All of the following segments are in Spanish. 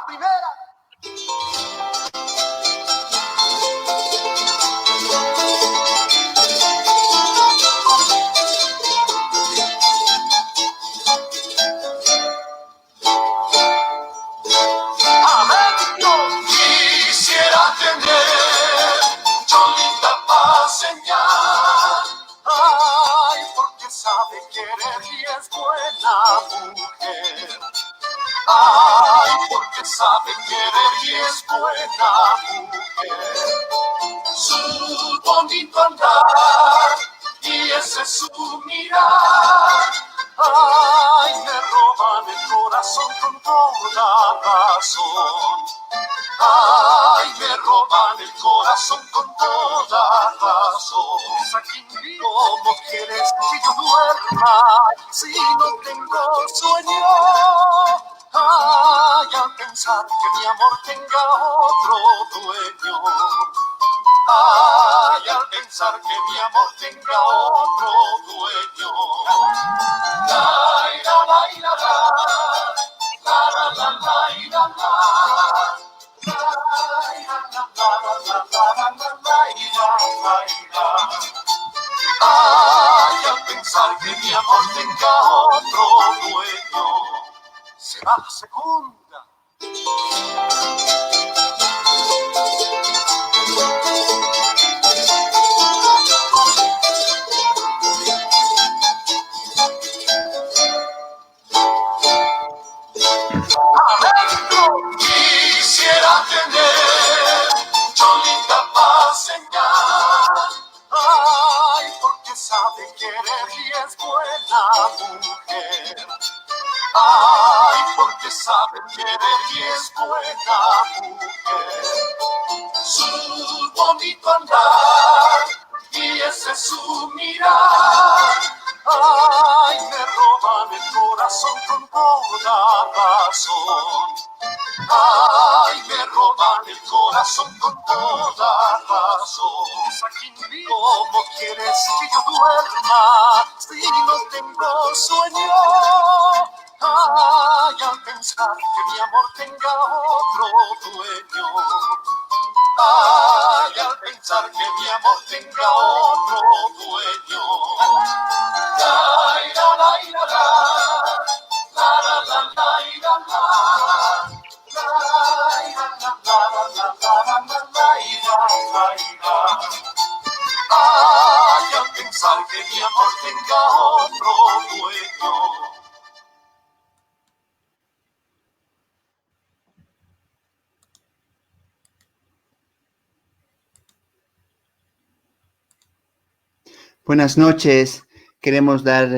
primera. Adentro quisiera tener cholita pa' señal. Ay, porque sabe querer y es buena mujer. Ay, porque sabe querer y es buena mujer. Su bonito andar y ese es su mirar. Ay, me roban el corazón con toda razón. Ay, me roban el corazón con toda razón. ¿Cómo quieres que yo duerma si no tengo sueño? Ay, al pensar que mi amor tenga otro dueño. Ay, al pensar que mi amor tenga otro dueño. La, la, la, la, la, la, la, la, la. Ay, al pensar que mi amor tenga otro dueño, se va la segunda. Adentro quisiera tener cholita pa' señal. Ay, porque sabe querer y es buena mujer. Ay, porque sabe querer y es buena mujer. Su bonito andar y ese es su mirar. Ay, me roban el corazón con toda razón. Ay, me roban el corazón con toda razón. ¿Cómo quieres que yo duerma si no tengo sueño? Ay, al pensar que mi amor tenga otro dueño. Ay, al pensar que mi amor tenga otro dueño. La, la, la, la, la, la, la, la, la, la. Ay, al pensar que mi amor tenga otro dueño. Buenas noches. Queremos dar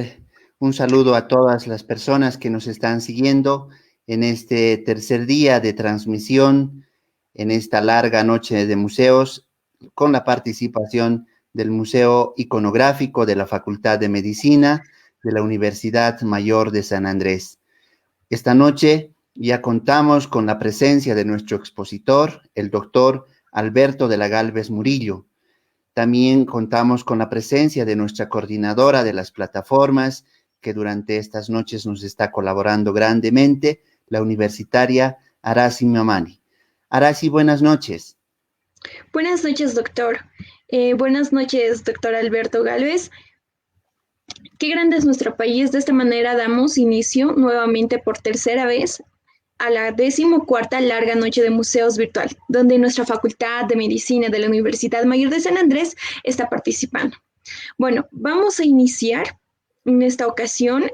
un saludo a todas las personas que nos están siguiendo en este tercer día de transmisión, en esta larga noche de museos, con la participación del Museo Iconográfico de la Facultad de Medicina de la Universidad Mayor de San Andrés. Esta noche ya contamos con la presencia de nuestro expositor, el doctor Alberto de la Galvez Murillo. También contamos con la presencia de nuestra coordinadora de las plataformas, que durante estas noches nos está colaborando grandemente, la universitaria Arasi Mamani. Arasi, buenas noches. Buenas noches, doctor. Buenas noches, doctor Alberto Galvez. Qué grande es nuestro país. De esta manera damos inicio nuevamente por tercera vez a la 14ª larga noche de museos virtual, donde nuestra Facultad de Medicina de la Universidad Mayor de San Andrés está participando. Bueno, vamos a iniciar en esta ocasión,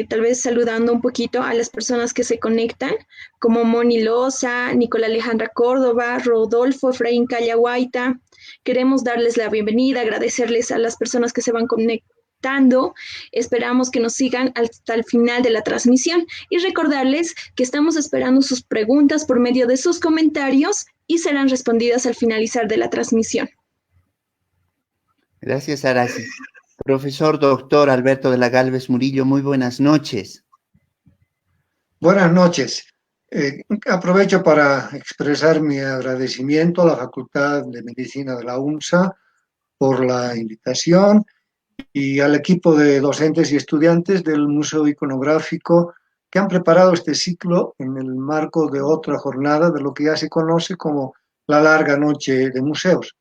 tal vez saludando un poquito a las personas que se conectan, como Moni Loza, Nicola Alejandra Córdoba, Rodolfo Efraín Callahuaita. Queremos darles la bienvenida, agradecerles a las personas que se van conectando. Esperamos que nos sigan hasta el final de la transmisión y recordarles que estamos esperando sus preguntas por medio de sus comentarios y serán respondidas al finalizar de la transmisión. Gracias, Arasi. Profesor doctor Alberto de la Galvez Murillo, muy buenas noches. Buenas noches. Aprovecho para expresar mi agradecimiento a la Facultad de Medicina de la UNSA por la invitación y al equipo de docentes y estudiantes del Museo Iconográfico que han preparado este ciclo en el marco de otra jornada de lo que ya se conoce como la larga noche de museos.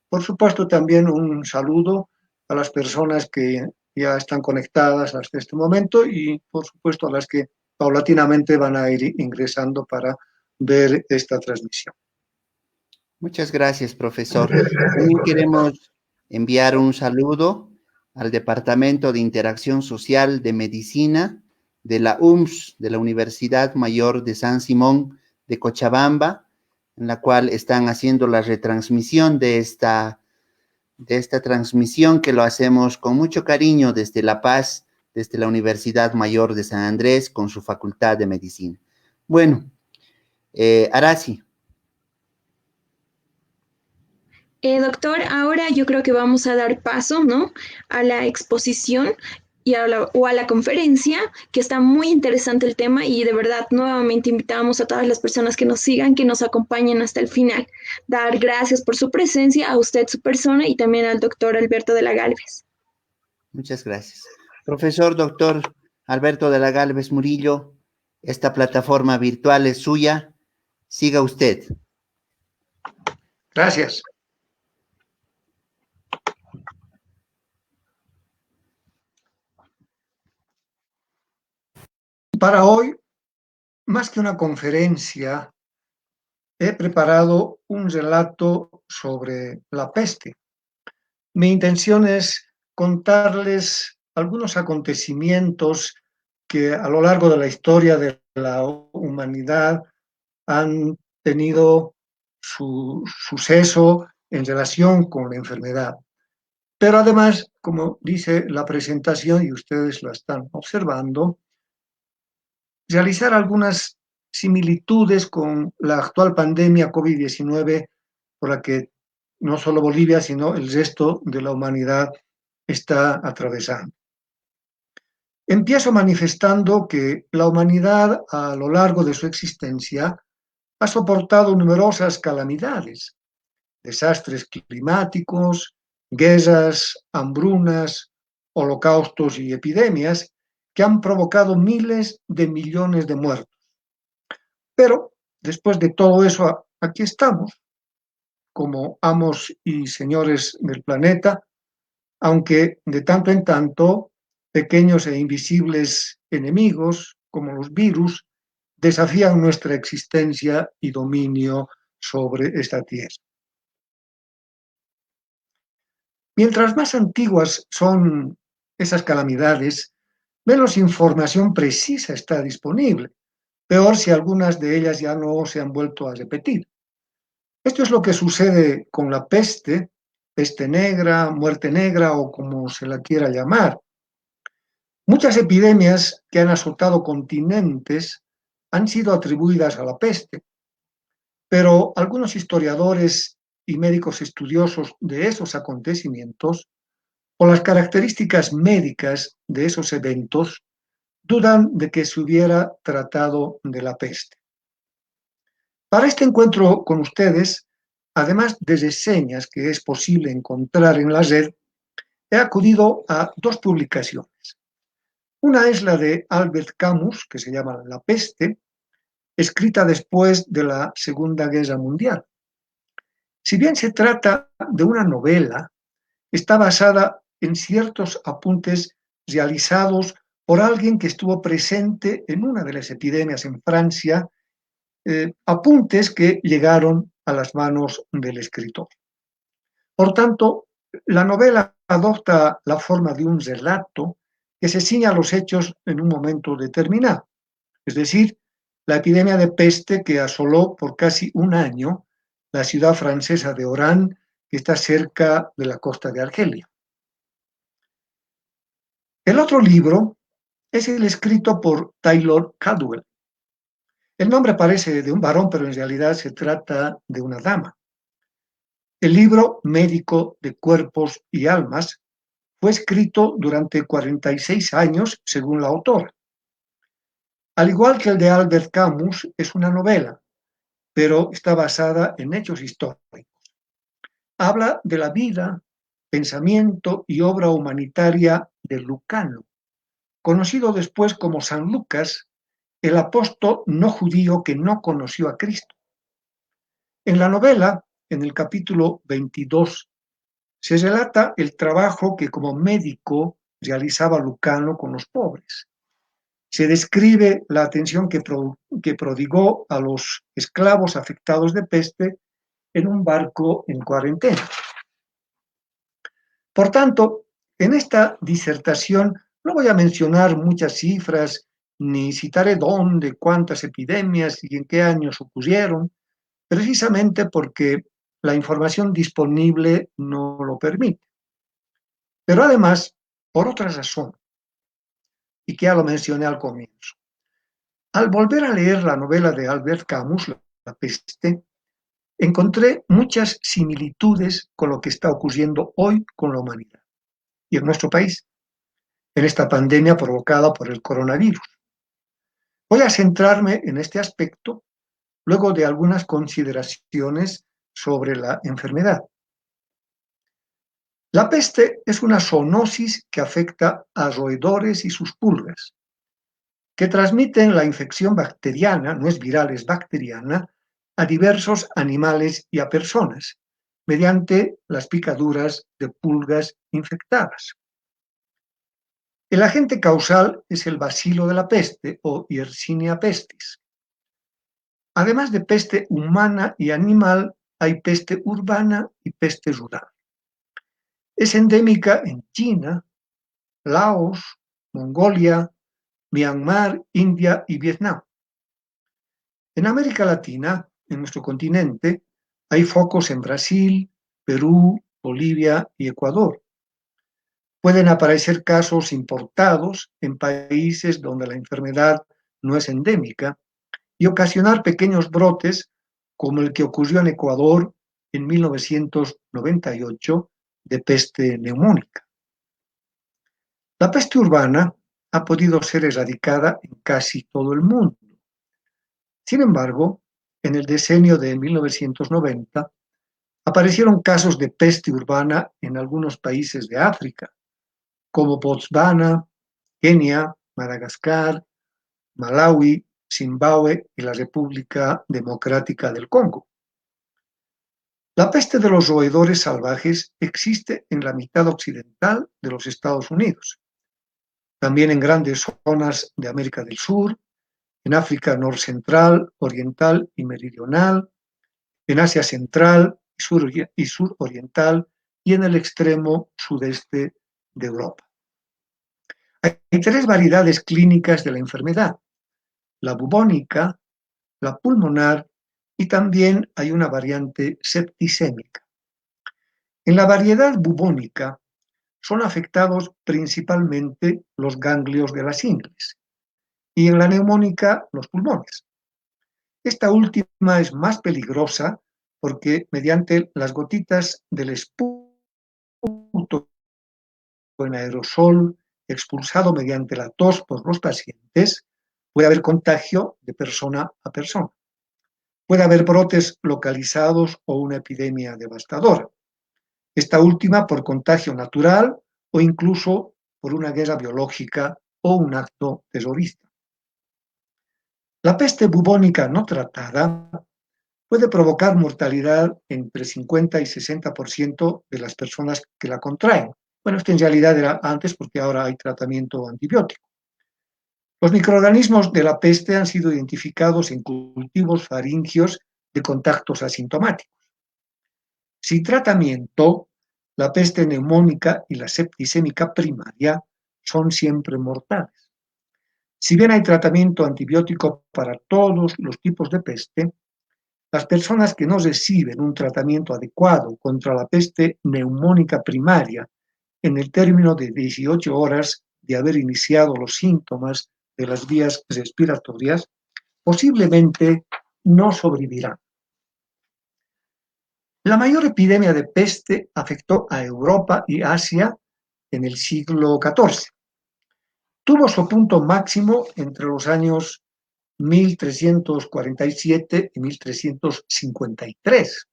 Por supuesto, también un saludo a las personas que ya están conectadas hasta este momento y, por supuesto, a las que paulatinamente van a ir ingresando para ver esta transmisión. Muchas gracias, profesor. También queremos enviar un saludo al Departamento de Interacción Social de Medicina de la UMS, de la Universidad Mayor de San Simón de Cochabamba, en la cual están haciendo la retransmisión de esta transmisión, que lo hacemos con mucho cariño desde La Paz, desde la Universidad Mayor de San Andrés, con su Facultad de Medicina. Bueno, Arazi. Doctor, ahora yo creo que vamos a dar paso, ¿no?, a la exposición y o a la conferencia, que está muy interesante el tema y de verdad nuevamente invitamos a todas las personas que nos sigan, que nos acompañen hasta el final. Dar gracias por su presencia, a usted, su persona, y también al doctor Alberto de la Gálvez. Muchas gracias. Profesor doctor Alberto de la Gálvez Murillo, esta plataforma virtual es suya. Siga usted. Gracias. Para hoy, más que una conferencia, he preparado un relato sobre la peste. Mi intención es contarles algunos acontecimientos que a lo largo de la historia de la humanidad han tenido su suceso en relación con la enfermedad. Pero además, como dice la presentación y ustedes la están observando, realizar algunas similitudes con la actual pandemia COVID-19 por la que no solo Bolivia, sino el resto de la humanidad está atravesando. Empiezo manifestando que la humanidad a lo largo de su existencia ha soportado numerosas calamidades, desastres climáticos, guerras, hambrunas, holocaustos y epidemias que han provocado miles de millones de muertos. Pero después de todo eso, aquí estamos, como amos y señores del planeta, aunque de tanto en tanto pequeños e invisibles enemigos, como los virus, desafían nuestra existencia y dominio sobre esta tierra. Mientras más antiguas son esas calamidades, menos información precisa está disponible. Peor si algunas de ellas ya no se han vuelto a repetir. Esto es lo que sucede con la peste, peste negra, muerte negra o como se la quiera llamar. Muchas epidemias que han azotado continentes han sido atribuidas a la peste, pero algunos historiadores y médicos estudiosos de esos acontecimientos, por las características médicas de esos eventos, dudan de que se hubiera tratado de la peste. Para este encuentro con ustedes, además de reseñas que es posible encontrar en la red, he acudido a dos publicaciones. Una es la de Albert Camus, que se llama La peste, escrita después de la Segunda Guerra Mundial. Si bien se trata de una novela, está basada en ciertos apuntes realizados por alguien que estuvo presente en una de las epidemias en Francia, apuntes que llegaron a las manos del escritor. Por tanto, la novela adopta la forma de un relato que se ciña a los hechos en un momento determinado, es decir, la epidemia de peste que asoló por casi un año la ciudad francesa de Orán, que está cerca de la costa de Argelia. El otro libro es el escrito por Taylor Caldwell. El nombre parece de un varón, pero en realidad se trata de una dama. El libro Médico de Cuerpos y Almas fue escrito durante 46 años, según la autora. Al igual que el de Albert Camus, es una novela, pero está basada en hechos históricos. Habla de la vida, pensamiento y obra humanitaria de Lucano, conocido después como San Lucas, el apóstol no judío que no conoció a Cristo. En la novela, en el capítulo 22, se relata el trabajo que como médico realizaba Lucano con los pobres. Se describe la atención que prodigó a los esclavos afectados de peste en un barco en cuarentena. Por tanto, en esta disertación no voy a mencionar muchas cifras, ni citaré dónde, cuántas epidemias y en qué años ocurrieron, precisamente porque la información disponible no lo permite. Pero además, por otra razón, y que ya lo mencioné al comienzo. Al volver a leer la novela de Albert Camus, La peste, encontré muchas similitudes con lo que está ocurriendo hoy con la humanidad y en nuestro país, en esta pandemia provocada por el coronavirus. Voy a centrarme en este aspecto luego de algunas consideraciones sobre la enfermedad. La peste es una zoonosis que afecta a roedores y sus pulgas, que transmiten la infección bacteriana, no es viral, es bacteriana, a diversos animales y a personas, mediante las picaduras de pulgas infectadas. El agente causal es el bacilo de la peste o Yersinia pestis. Además de peste humana y animal, hay peste urbana y peste rural. Es endémica en China, Laos, Mongolia, Myanmar, India y Vietnam. En América Latina, en nuestro continente, hay focos en Brasil, Perú, Bolivia y Ecuador. Pueden aparecer casos importados en países donde la enfermedad no es endémica y ocasionar pequeños brotes como el que ocurrió en Ecuador en 1998 de peste neumónica. La peste urbana ha podido ser erradicada en casi todo el mundo. Sin embargo, en el decenio de 1990 aparecieron casos de peste urbana en algunos países de África, como Botswana, Kenia, Madagascar, Malawi, Zimbabue y la República Democrática del Congo. La peste de los roedores salvajes existe en la mitad occidental de los Estados Unidos, también en grandes zonas de América del Sur, en África norcentral, oriental y meridional, en Asia central y suroriental y en el extremo sudeste de Europa. Hay tres variedades clínicas de la enfermedad: la bubónica, la pulmonar y también hay una variante septicémica. En la variedad bubónica son afectados principalmente los ganglios de las ingles y en la neumónica los pulmones. Esta última es más peligrosa porque mediante las gotitas del esputo en aerosol expulsado mediante la tos por los pacientes, puede haber contagio de persona a persona. Puede haber brotes localizados o una epidemia devastadora. Esta última por contagio natural o incluso por una guerra biológica o un acto terrorista. La peste bubónica no tratada puede provocar mortalidad entre 50 y 60% de las personas que la contraen. Bueno, esto en realidad era antes porque ahora hay tratamiento antibiótico. Los microorganismos de la peste han sido identificados en cultivos faringios de contactos asintomáticos. Sin tratamiento, la peste neumónica y la septicémica primaria son siempre mortales. Si bien hay tratamiento antibiótico para todos los tipos de peste, las personas que no reciben un tratamiento adecuado contra la peste neumónica primaria en el término de 18 horas de haber iniciado los síntomas de las vías respiratorias, posiblemente no sobrevivirán. La mayor epidemia de peste afectó a Europa y Asia en el siglo XIV. Tuvo su punto máximo entre los años 1347 y 1353.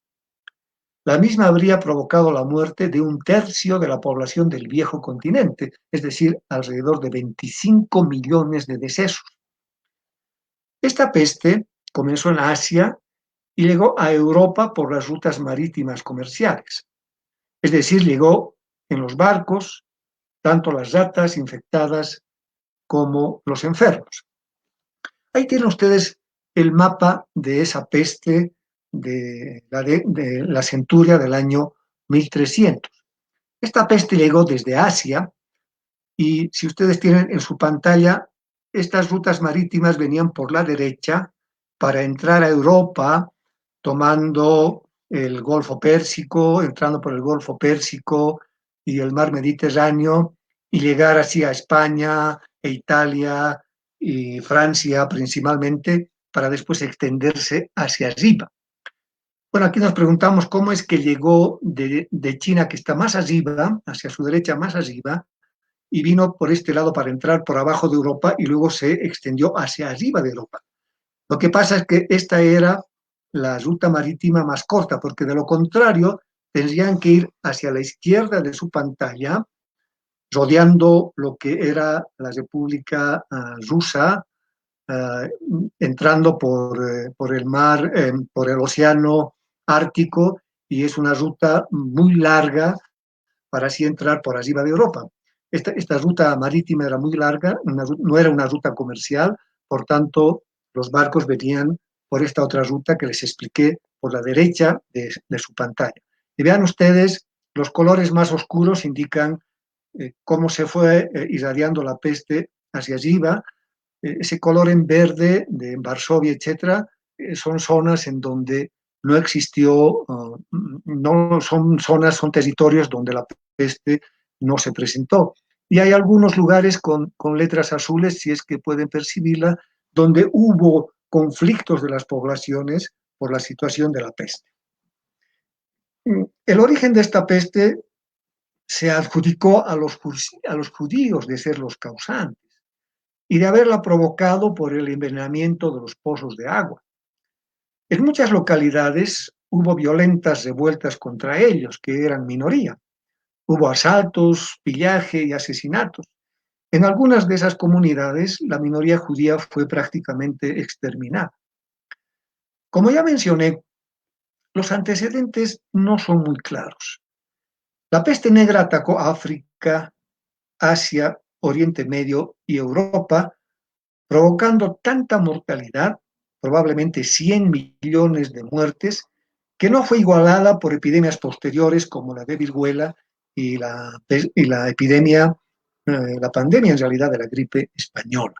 La misma habría provocado la muerte de un tercio de la población del viejo continente, es decir, alrededor de 25 millones de decesos. Esta peste comenzó en Asia y llegó a Europa por las rutas marítimas comerciales. Es decir, llegó en los barcos, tanto las ratas infectadas como los enfermos. Ahí tienen ustedes el mapa de esa peste de la centuria del año 1300. Esta peste llegó desde Asia y si ustedes tienen en su pantalla, estas rutas marítimas venían por la derecha para entrar a Europa tomando el Golfo Pérsico, entrando por el Golfo Pérsico y el mar Mediterráneo y llegar así a España e Italia y Francia principalmente para después extenderse hacia arriba. Bueno, aquí nos preguntamos cómo es que llegó de China, que está más arriba, hacia su derecha más arriba, y vino por este lado para entrar por abajo de Europa y luego se extendió hacia arriba de Europa. Lo que pasa es que esta era la ruta marítima más corta, porque de lo contrario tendrían que ir hacia la izquierda de su pantalla, rodeando lo que era la República Rusa, entrando por el mar, por el océano Ártico, y es una ruta muy larga para así entrar por arriba de Europa. Esta ruta marítima era muy larga, no era una ruta comercial, por tanto, los barcos venían por esta otra ruta que les expliqué por la derecha de su pantalla. Y vean ustedes, los colores más oscuros indican cómo se fue irradiando la peste hacia arriba. Ese color en verde de Varsovia, etcétera, son zonas en donde no existió, no son zonas, son territorios donde la peste no se presentó. Y hay algunos lugares con letras azules, si es que pueden percibirla, donde hubo conflictos de las poblaciones por la situación de la peste. El origen de esta peste se adjudicó a los judíos de ser los causantes y de haberla provocado por el envenenamiento de los pozos de agua. En muchas localidades hubo violentas revueltas contra ellos, que eran minoría. Hubo asaltos, pillaje y asesinatos. En algunas de esas comunidades, la minoría judía fue prácticamente exterminada. Como ya mencioné, los antecedentes no son muy claros. La peste negra atacó a África, Asia, Oriente Medio y Europa, provocando tanta mortalidad, probablemente 100 millones de muertes, que no fue igualada por epidemias posteriores como la de viruela y la epidemia, la pandemia en realidad de la gripe española.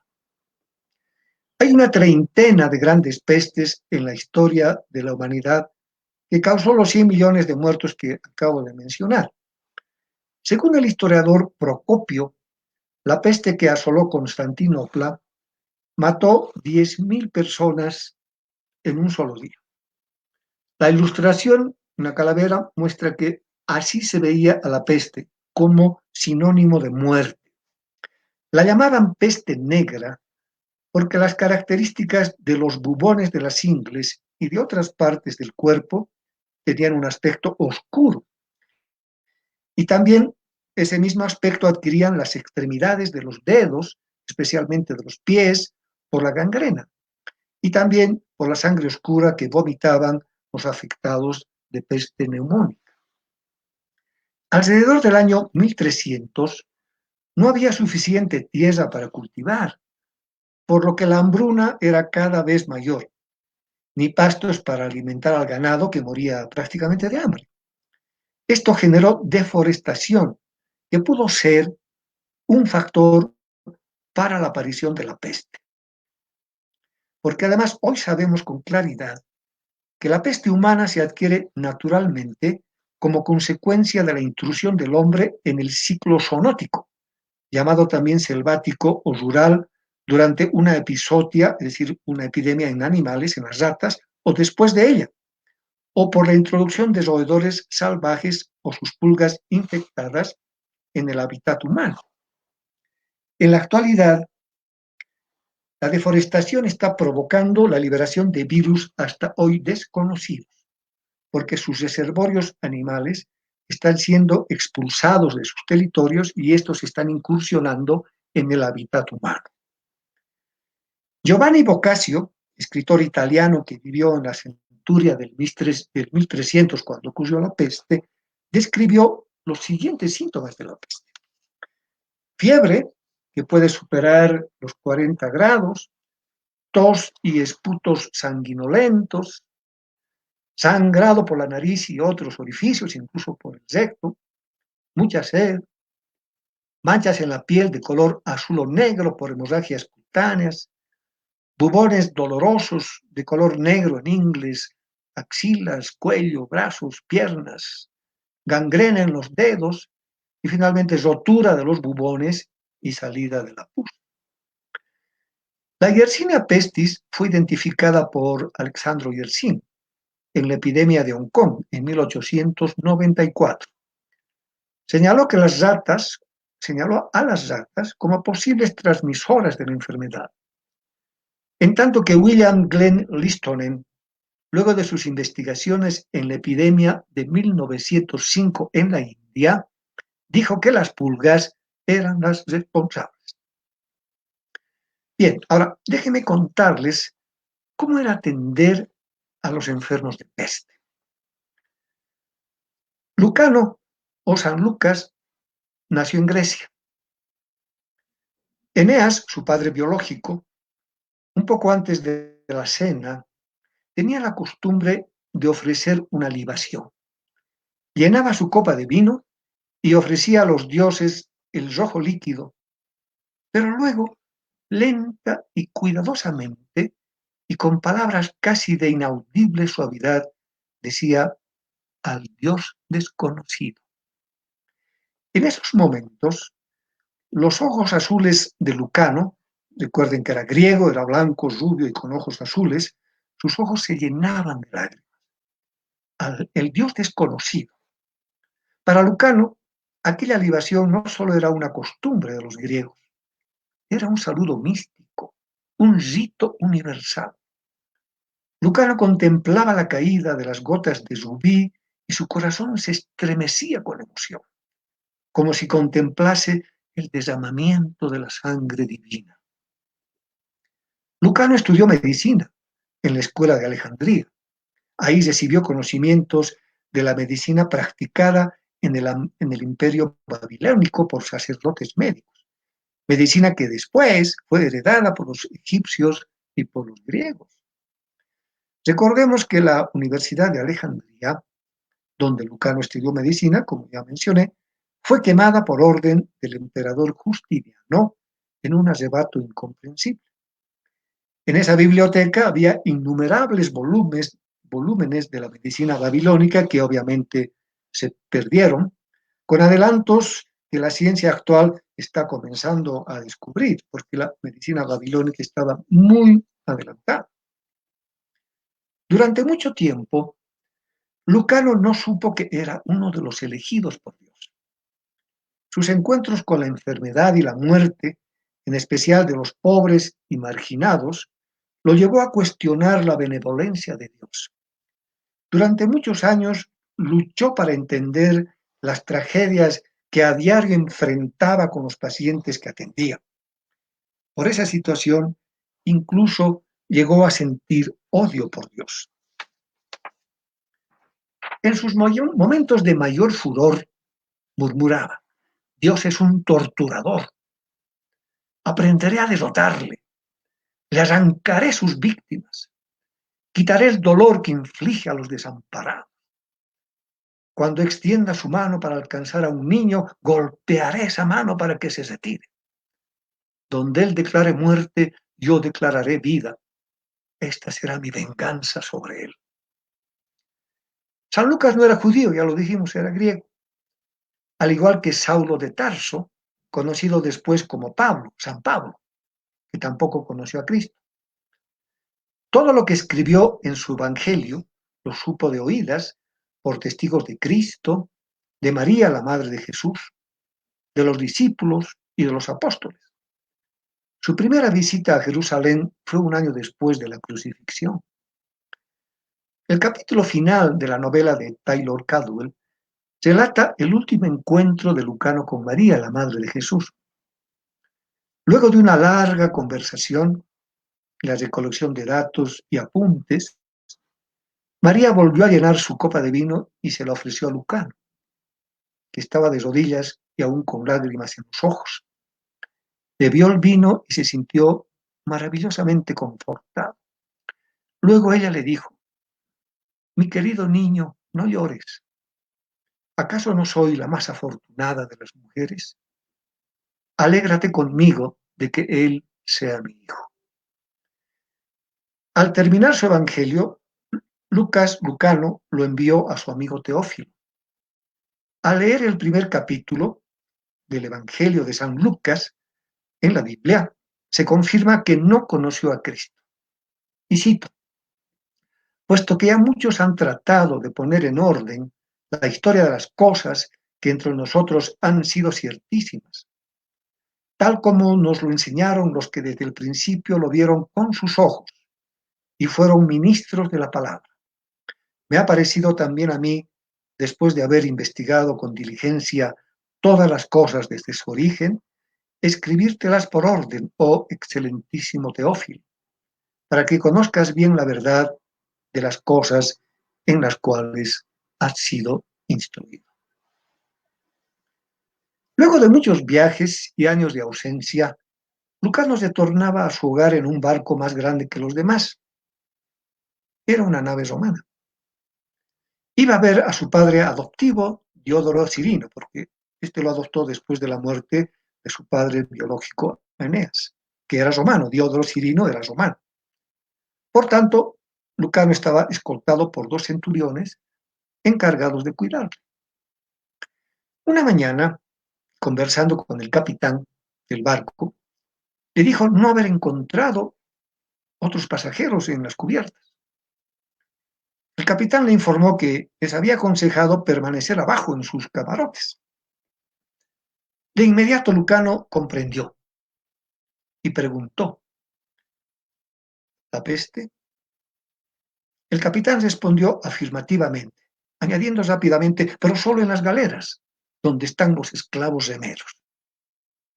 Hay una treintena de grandes pestes en la historia de la humanidad que causó los 100 millones de muertos que acabo de mencionar. Según el historiador Procopio, la peste que asoló Constantinopla mató 10.000 personas en un solo día. La ilustración, una calavera, muestra que así se veía a la peste, como sinónimo de muerte. La llamaban peste negra porque las características de los bubones de las ingles y de otras partes del cuerpo tenían un aspecto oscuro. Y también ese mismo aspecto adquirían las extremidades de los dedos, especialmente de los pies, por la gangrena, y también por la sangre oscura que vomitaban los afectados de peste neumónica. Alrededor del año 1300 no había suficiente tierra para cultivar, por lo que la hambruna era cada vez mayor, ni pastos para alimentar al ganado que moría prácticamente de hambre. Esto generó deforestación, que pudo ser un factor para la aparición de la peste. Porque además hoy sabemos con claridad que la peste humana se adquiere naturalmente como consecuencia de la intrusión del hombre en el ciclo zoonótico, llamado también selvático o rural, durante una epizotia, es decir, una epidemia en animales, en las ratas, o después de ella, o por la introducción de roedores salvajes o sus pulgas infectadas en el hábitat humano. En la actualidad, la deforestación está provocando la liberación de virus hasta hoy desconocidos, porque sus reservorios animales están siendo expulsados de sus territorios y estos están incursionando en el hábitat humano. Giovanni Boccaccio, escritor italiano que vivió en la centuria del 1300 cuando ocurrió la peste, describió los siguientes síntomas de la peste. Fiebre, que puede superar los 40 grados, tos y esputos sanguinolentos, sangrado por la nariz y otros orificios, incluso por el recto, mucha sed, manchas en la piel de color azul o negro por hemorragias cutáneas, bubones dolorosos de color negro en ingles, axilas, cuello, brazos, piernas, gangrena en los dedos y finalmente rotura de los bubones y salida de la pus. La Yersinia pestis fue identificada por Alexandro Yersin en la epidemia de Hong Kong en 1894. Señaló a las ratas como posibles transmisoras de la enfermedad. En tanto que William Glenn Listonen, luego de sus investigaciones en la epidemia de 1905 en la India, dijo que las pulgas eran las responsables. Bien, ahora déjenme contarles cómo era atender a los enfermos de peste. Lucano, o San Lucas, nació en Grecia. Eneas, su padre biológico, un poco antes de la cena, tenía la costumbre de ofrecer una libación. Llenaba su copa de vino y ofrecía a los dioses el rojo líquido, pero luego, lenta y cuidadosamente, y con palabras casi de inaudible suavidad, decía al dios desconocido. En esos momentos, los ojos azules de Lucano, recuerden que era griego, era blanco, rubio y con ojos azules, sus ojos se llenaban de lágrimas. El dios desconocido. Para Lucano, aquella libación no solo era una costumbre de los griegos, era un saludo místico, un rito universal. Lucano contemplaba la caída de las gotas de rubí y su corazón se estremecía con emoción, como si contemplase el derramamiento de la sangre divina. Lucano estudió medicina en la escuela de Alejandría. Ahí recibió conocimientos de la medicina practicada en el imperio babilónico por sacerdotes médicos, medicina que después fue heredada por los egipcios y por los griegos. Recordemos que la Universidad de Alejandría, donde Lucano estudió medicina, como ya mencioné, fue quemada por orden del emperador Justiniano en un arrebato incomprensible. En esa biblioteca había innumerables volúmenes de la medicina babilónica que obviamente se perdieron, con adelantos que la ciencia actual está comenzando a descubrir, porque la medicina babilónica estaba muy adelantada. Durante mucho tiempo, Lucano no supo que era uno de los elegidos por Dios. Sus encuentros con la enfermedad y la muerte, en especial de los pobres y marginados, lo llevó a cuestionar la benevolencia de Dios. Durante muchos años luchó para entender las tragedias que a diario enfrentaba con los pacientes que atendía. Por esa situación, incluso llegó a sentir odio por Dios. En sus momentos de mayor furor, murmuraba: Dios es un torturador. Aprenderé a derrotarle. Le arrancaré sus víctimas. Quitaré el dolor que inflige a los desamparados. Cuando extienda su mano para alcanzar a un niño, golpearé esa mano para que se retire. Donde él declare muerte, yo declararé vida. Esta será mi venganza sobre él. San Lucas no era judío, ya lo dijimos, era griego. Al igual que Saulo de Tarso, conocido después como Pablo, San Pablo, que tampoco conoció a Cristo. Todo lo que escribió en su evangelio lo supo de oídas por testigos de Cristo, de María, la madre de Jesús, de los discípulos y de los apóstoles. Su primera visita a Jerusalén fue un año después de la crucifixión. El capítulo final de la novela de Taylor Caldwell relata el último encuentro de Lucano con María, la madre de Jesús. Luego de una larga conversación, la recolección de datos y apuntes, María volvió a llenar su copa de vino y se la ofreció a Lucano, que estaba de rodillas y aún con lágrimas en los ojos. Bebió el vino y se sintió maravillosamente confortado. Luego ella le dijo: mi querido niño, no llores. ¿Acaso no soy la más afortunada de las mujeres? Alégrate conmigo de que él sea mi hijo. Al terminar su evangelio, Lucano lo envió a su amigo Teófilo. Al leer el primer capítulo del Evangelio de San Lucas en la Biblia, se confirma que no conoció a Cristo. Y cito: puesto que ya muchos han tratado de poner en orden la historia de las cosas que entre nosotros han sido ciertísimas, tal como nos lo enseñaron los que desde el principio lo vieron con sus ojos y fueron ministros de la palabra. Me ha parecido también a mí, después de haber investigado con diligencia todas las cosas desde su origen, escribírtelas por orden, oh excelentísimo Teófilo, para que conozcas bien la verdad de las cosas en las cuales has sido instruido. Luego de muchos viajes y años de ausencia, Lucano se tornaba a su hogar en un barco más grande que los demás. Era una nave romana. Iba a ver a su padre adoptivo, Diodoro Cirino, porque este lo adoptó después de la muerte de su padre biológico, Eneas, que era romano. Diodoro Cirino era romano. Por tanto, Lucano estaba escoltado por 2 centuriones encargados de cuidarlo. Una mañana, conversando con el capitán del barco, le dijo no haber encontrado otros pasajeros en las cubiertas. El capitán le informó que les había aconsejado permanecer abajo en sus camarotes. De inmediato Lucano comprendió y preguntó: ¿la peste? El capitán respondió afirmativamente, añadiendo rápidamente: pero solo en las galeras, donde están los esclavos remeros.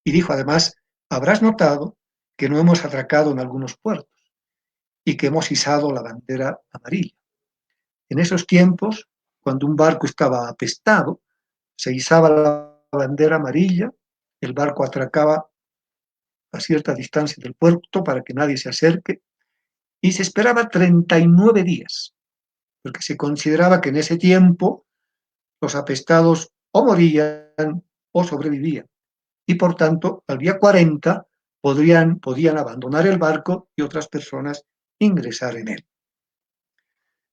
Y dijo además: habrás notado que no hemos atracado en algunos puertos y que hemos izado la bandera amarilla. En esos tiempos, cuando un barco estaba apestado, se izaba la bandera amarilla, el barco atracaba a cierta distancia del puerto para que nadie se acerque y se esperaba 39 días, porque se consideraba que en ese tiempo los apestados o morían o sobrevivían, y por tanto al día 40 podían abandonar el barco y otras personas ingresar en él.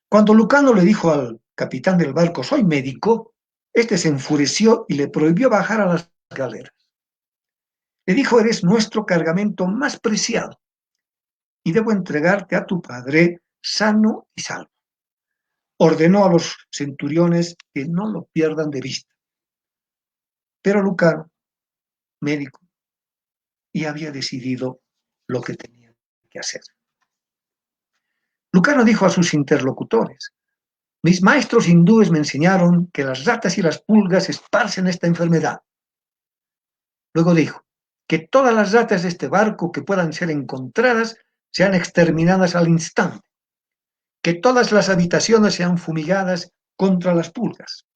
Cuando Lucano le dijo al capitán del barco: soy médico, este se enfureció y le prohibió bajar a las galeras. Le dijo: eres nuestro cargamento más preciado y debo entregarte a tu padre sano y salvo. Ordenó a los centuriones que no lo pierdan de vista. Pero Lucano, médico, y había decidido lo que tenía que hacer. Lucano dijo a sus interlocutores: mis maestros hindúes me enseñaron que las ratas y las pulgas esparcen esta enfermedad. Luego dijo: que todas las ratas de este barco que puedan ser encontradas sean exterminadas al instante, que todas las habitaciones sean fumigadas contra las pulgas,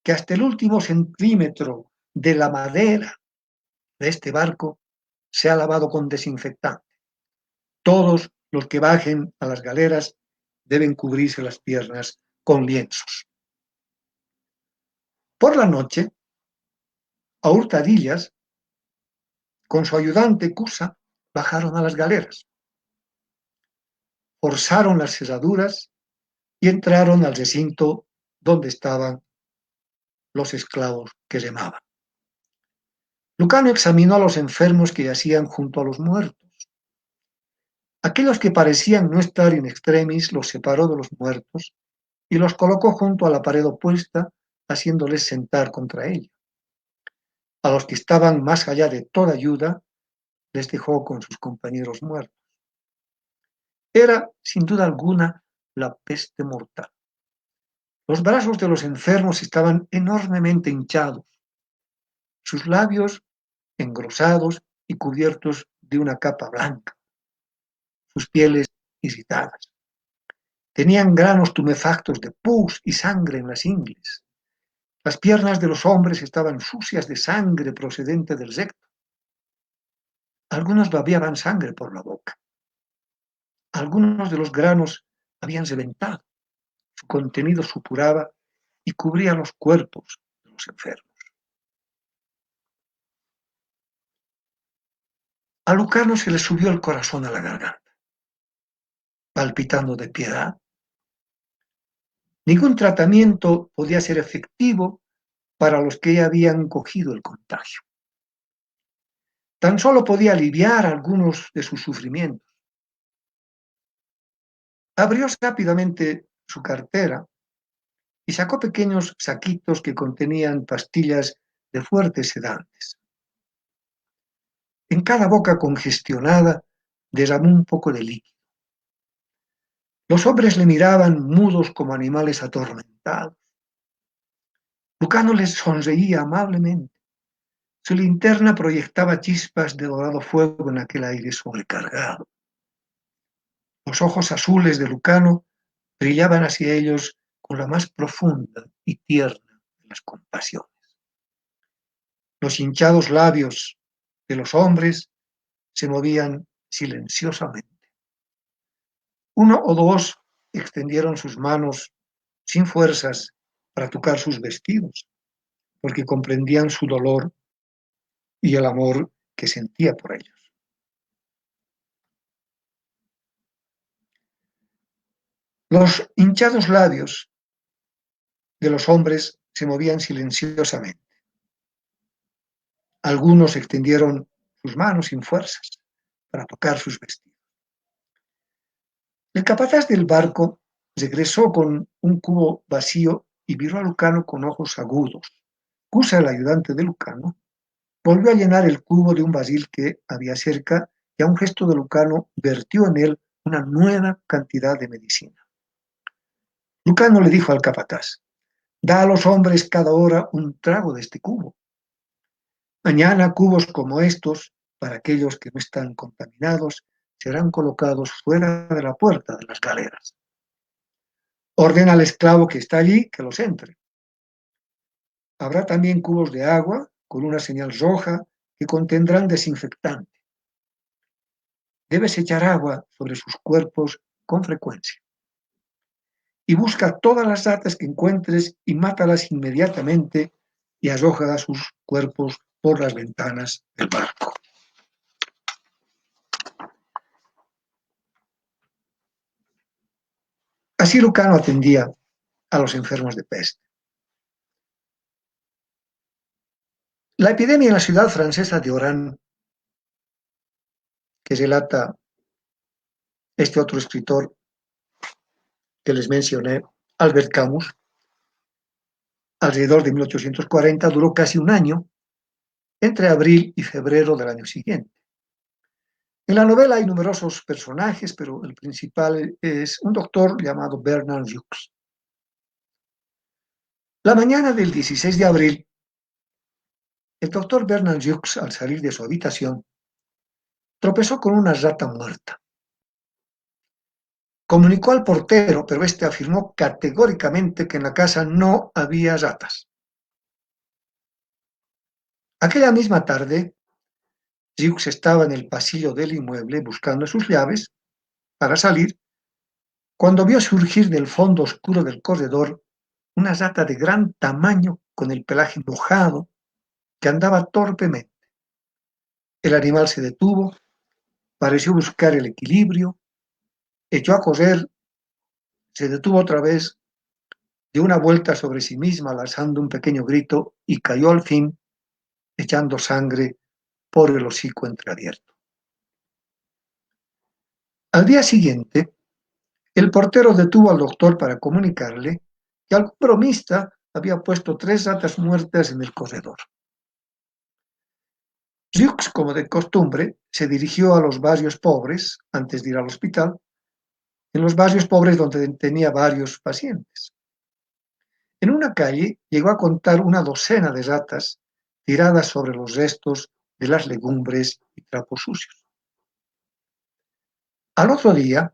que hasta el último centímetro de la madera de este barco sea lavado con desinfectante. Todos los que bajen a las galeras deben cubrirse las piernas con lienzos. Por la noche, a hurtadillas, con su ayudante Cusa, bajaron a las galeras, forzaron las cerraduras y entraron al recinto donde estaban los esclavos que remaban. Lucano examinó a los enfermos que yacían junto a los muertos. Aquellos que parecían no estar in extremis los separó de los muertos y los colocó junto a la pared opuesta, haciéndoles sentar contra ella. A los que estaban más allá de toda ayuda, les dejó con sus compañeros muertos. Era, sin duda alguna, la peste mortal. Los brazos de los enfermos estaban enormemente hinchados, sus labios engrosados y cubiertos de una capa blanca. sus pieles irritadas. Tenían granos tumefactos de pus y sangre en las ingles. Las piernas de los hombres estaban sucias de sangre procedente del recto. Algunos babeaban sangre por la boca. Algunos de los granos habían reventado. Su contenido supuraba y cubría los cuerpos de los enfermos. A Lucano se le subió el corazón a la garganta, palpitando de piedad. Ningún tratamiento podía ser efectivo para los que ya habían cogido el contagio. Tan solo podía aliviar algunos de sus sufrimientos. Abrió rápidamente su cartera y sacó pequeños saquitos que contenían pastillas de fuertes sedantes. En cada boca congestionada derramó un poco de líquido. Los hombres le miraban mudos como animales atormentados. Lucano les sonreía amablemente. Su linterna proyectaba chispas de dorado fuego en aquel aire sobrecargado. Los ojos azules de Lucano brillaban hacia ellos con la más profunda y tierna de las compasiones. Los hinchados labios de los hombres se movían silenciosamente. Uno o dos extendieron sus manos sin fuerzas para tocar sus vestidos, porque comprendían su dolor y el amor que sentía por ellos. Los hinchados labios de los hombres se movían silenciosamente. Algunos extendieron sus manos sin fuerzas para tocar sus vestidos. El capataz del barco regresó con un cubo vacío y miró a Lucano con ojos agudos. Cusa, el ayudante de Lucano, volvió a llenar el cubo de un barril que había cerca y a un gesto de Lucano vertió en él una nueva cantidad de medicina. Lucano le dijo al capataz: da a los hombres cada hora un trago de este cubo. Mañana cubos como estos, para aquellos que no están contaminados, serán colocados fuera de la puerta de las galeras. Ordena al esclavo que está allí que los entre. Habrá también cubos de agua con una señal roja que contendrán desinfectante. Debes echar agua sobre sus cuerpos con frecuencia. Y busca todas las ratas que encuentres y mátalas inmediatamente y arroja sus cuerpos por las ventanas del barco. Así Lucano atendía a los enfermos de peste. La epidemia en la ciudad francesa de Oran, que relata este otro escritor que les mencioné, Albert Camus, alrededor de 1840, duró casi un año, entre abril y febrero del año siguiente. En la novela hay numerosos personajes, pero el principal es un doctor llamado Bernard Jux. La mañana del 16 de abril, el doctor Bernard Jux, al salir de su habitación, tropezó con una rata muerta. Comunicó al portero, pero este afirmó categóricamente que en la casa no había ratas. Aquella misma tarde, Jux estaba en el pasillo del inmueble buscando sus llaves para salir, cuando vio surgir del fondo oscuro del corredor una rata de gran tamaño con el pelaje mojado que andaba torpemente. El animal se detuvo, pareció buscar el equilibrio, echó a correr, se detuvo otra vez, dio una vuelta sobre sí misma lanzando un pequeño grito y cayó al fin, echando sangre por el hocico entreabierto. Al día siguiente, el portero detuvo al doctor para comunicarle que algún bromista había puesto 3 ratas muertas en el corredor. Jux, como de costumbre, se dirigió a los barrios pobres antes de ir al hospital, en los barrios pobres donde tenía varios pacientes. En una calle llegó a contar una docena de ratas tiradas sobre los restos de las legumbres y trapos sucios. Al otro día,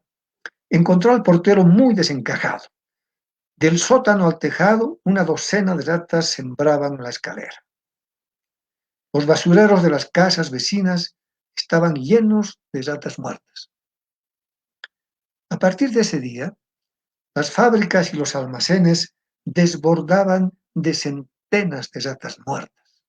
encontró al portero muy desencajado. Del sótano al tejado, una docena de ratas sembraban la escalera. Los basureros de las casas vecinas estaban llenos de ratas muertas. A partir de ese día, las fábricas y los almacenes desbordaban de centenas de ratas muertas.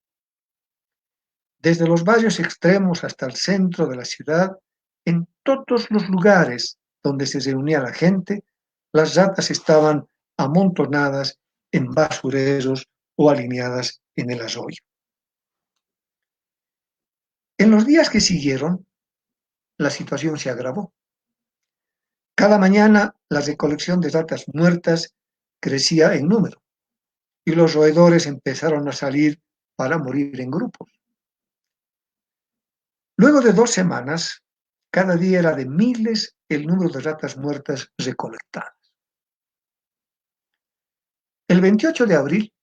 Desde los barrios extremos hasta el centro de la ciudad, en todos los lugares donde se reunía la gente, las ratas estaban amontonadas en basureros o alineadas en el arroyo. En los días que siguieron, la situación se agravó. Cada mañana la recolección de ratas muertas crecía en número y los roedores empezaron a salir para morir en grupos. Luego de 2 semanas, cada día era de miles el número de ratas muertas recolectadas. El 28 de abril,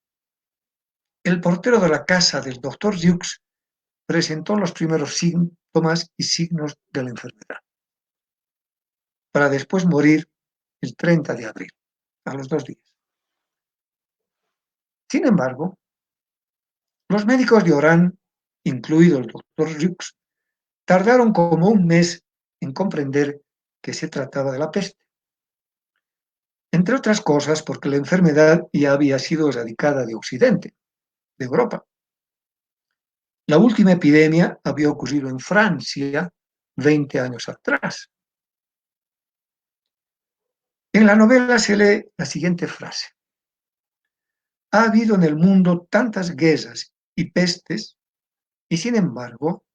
el portero de la casa del doctor Hughes presentó los primeros síntomas y signos de la enfermedad, para después morir el 30 de abril, a los 2 días. Sin embargo, los médicos de Orán, incluido el doctor Hughes, tardaron como un mes en comprender que se trataba de la peste. Entre otras cosas porque la enfermedad ya había sido erradicada de Occidente, de Europa. La última epidemia había ocurrido en Francia 20 años atrás. En la novela se lee la siguiente frase: ha habido en el mundo tantas guerras y pestes, y sin embargo,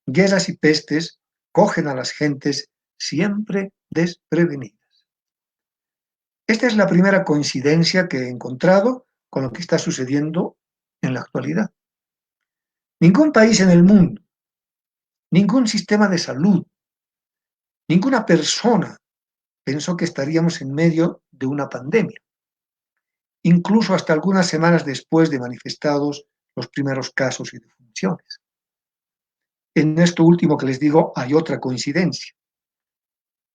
guerras y pestes cogen a las gentes siempre desprevenidas. Esta es la primera coincidencia que he encontrado con lo que está sucediendo en la actualidad. Ningún país en el mundo, ningún sistema de salud, ninguna persona pensó que estaríamos en medio de una pandemia, incluso hasta algunas semanas después de manifestados los primeros casos y defunciones. En esto último que les digo hay otra coincidencia.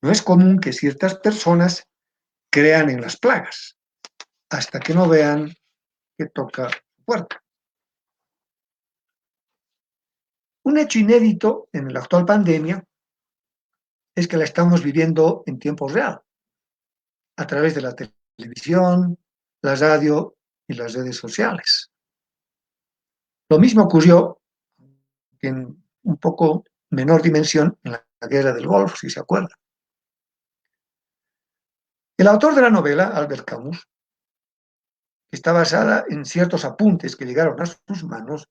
No es común que ciertas personas crean en las plagas hasta que no vean que toca su puerta. Un hecho inédito en la actual pandemia es que la estamos viviendo en tiempo real, a través de la televisión, la radio y las redes sociales. Lo mismo ocurrió en un poco menor dimensión en la Guerra del Golfo, si se acuerdan. El autor de la novela, Albert Camus, que está basada en ciertos apuntes que llegaron a sus manos,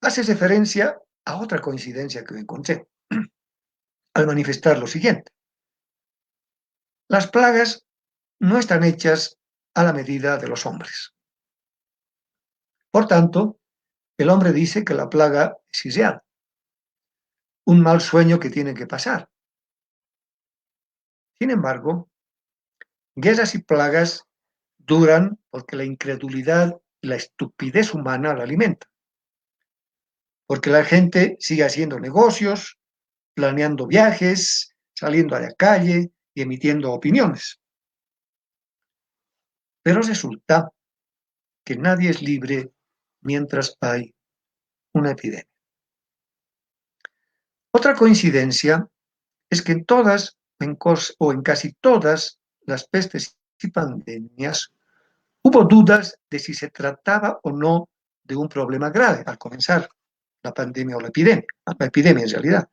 hace referencia a otra coincidencia que encontré al manifestar lo siguiente: las plagas no están hechas a la medida de los hombres. Por tanto, el hombre dice que la plaga es irreal, un mal sueño que tiene que pasar. Sin embargo, guerras y plagas duran porque la incredulidad y la estupidez humana la alimentan. Porque la gente sigue haciendo negocios, planeando viajes, saliendo a la calle y emitiendo opiniones. Pero resulta que nadie es libre mientras hay una epidemia. Otra coincidencia es que en todas o en casi todas las pestes y pandemias hubo dudas de si se trataba o no de un problema grave al comenzar la pandemia o la epidemia en realidad.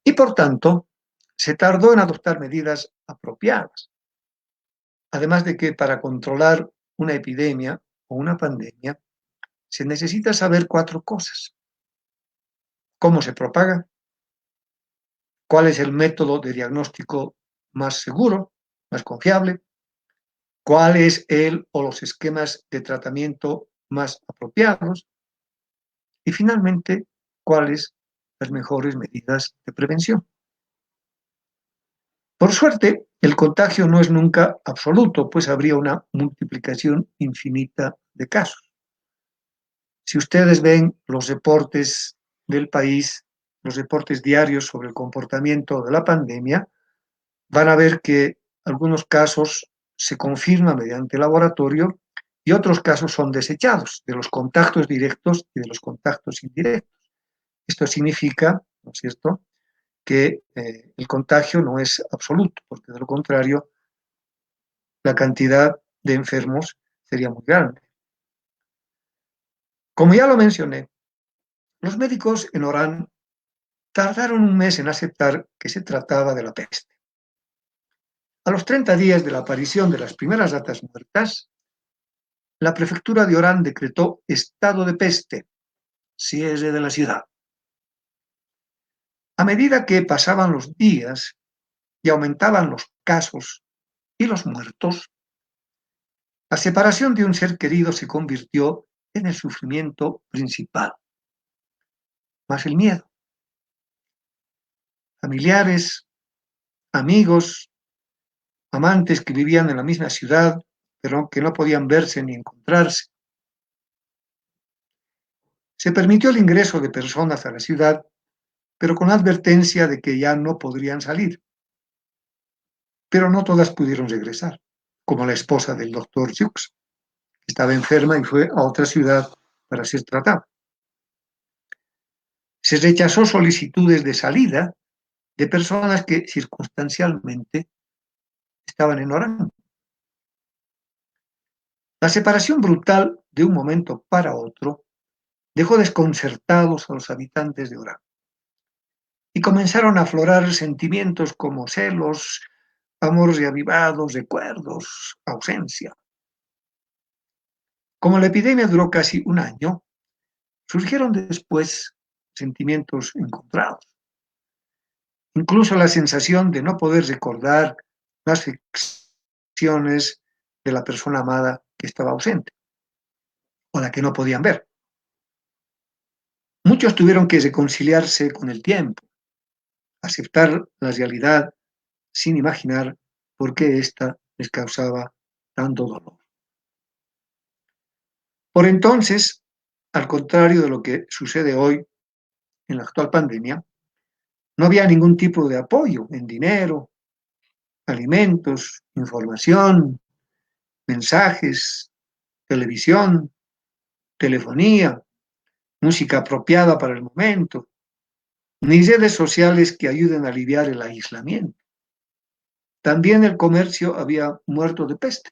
Y por tanto, se tardó en adoptar medidas apropiadas. Además de que para controlar una epidemia o una pandemia se necesita saber 4 cosas: cómo se propaga, cuál es el método de diagnóstico más seguro, más confiable, cuál es el o los esquemas de tratamiento más apropiados y finalmente cuáles las mejores medidas de prevención. Por suerte, el contagio no es nunca absoluto, pues habría una multiplicación infinita de casos. Si ustedes ven los reportes del país, los reportes diarios sobre el comportamiento de la pandemia, van a ver que algunos casos se confirman mediante laboratorio y otros casos son desechados de los contactos directos y de los contactos indirectos. Esto significa, ¿no es cierto?, que el contagio no es absoluto, porque de lo contrario la cantidad de enfermos sería muy grande. Como ya lo mencioné, los médicos en Orán tardaron un mes en aceptar que se trataba de la peste. A los 30 días de la aparición de las primeras ratas muertas, la prefectura de Orán decretó estado de peste, cierre de la ciudad. A medida que pasaban los días y aumentaban los casos y los muertos, la separación de un ser querido se convirtió en el sufrimiento principal, más el miedo. Familiares, amigos, amantes que vivían en la misma ciudad, pero que no podían verse ni encontrarse. Se permitió el ingreso de personas a la ciudad, pero con la advertencia de que ya no podrían salir. Pero no todas pudieron regresar, como la esposa del doctor Hughes, que estaba enferma y fue a otra ciudad para ser tratada. Se rechazó solicitudes de salida de personas que circunstancialmente estaban en Orán. La separación brutal de un momento para otro dejó desconcertados a los habitantes de Orán y comenzaron a aflorar sentimientos como celos, amores reavivados, recuerdos, ausencia. Como la epidemia duró casi un año, surgieron después sentimientos encontrados. Incluso la sensación de no poder recordar las acciones de la persona amada que estaba ausente o la que no podían ver. Muchos tuvieron que reconciliarse con el tiempo, aceptar la realidad sin imaginar por qué ésta les causaba tanto dolor. Por entonces, al contrario de lo que sucede hoy en la actual pandemia, no había ningún tipo de apoyo en dinero, alimentos, información, mensajes, televisión, telefonía, música apropiada para el momento, ni redes sociales que ayuden a aliviar el aislamiento. También el comercio había muerto de peste,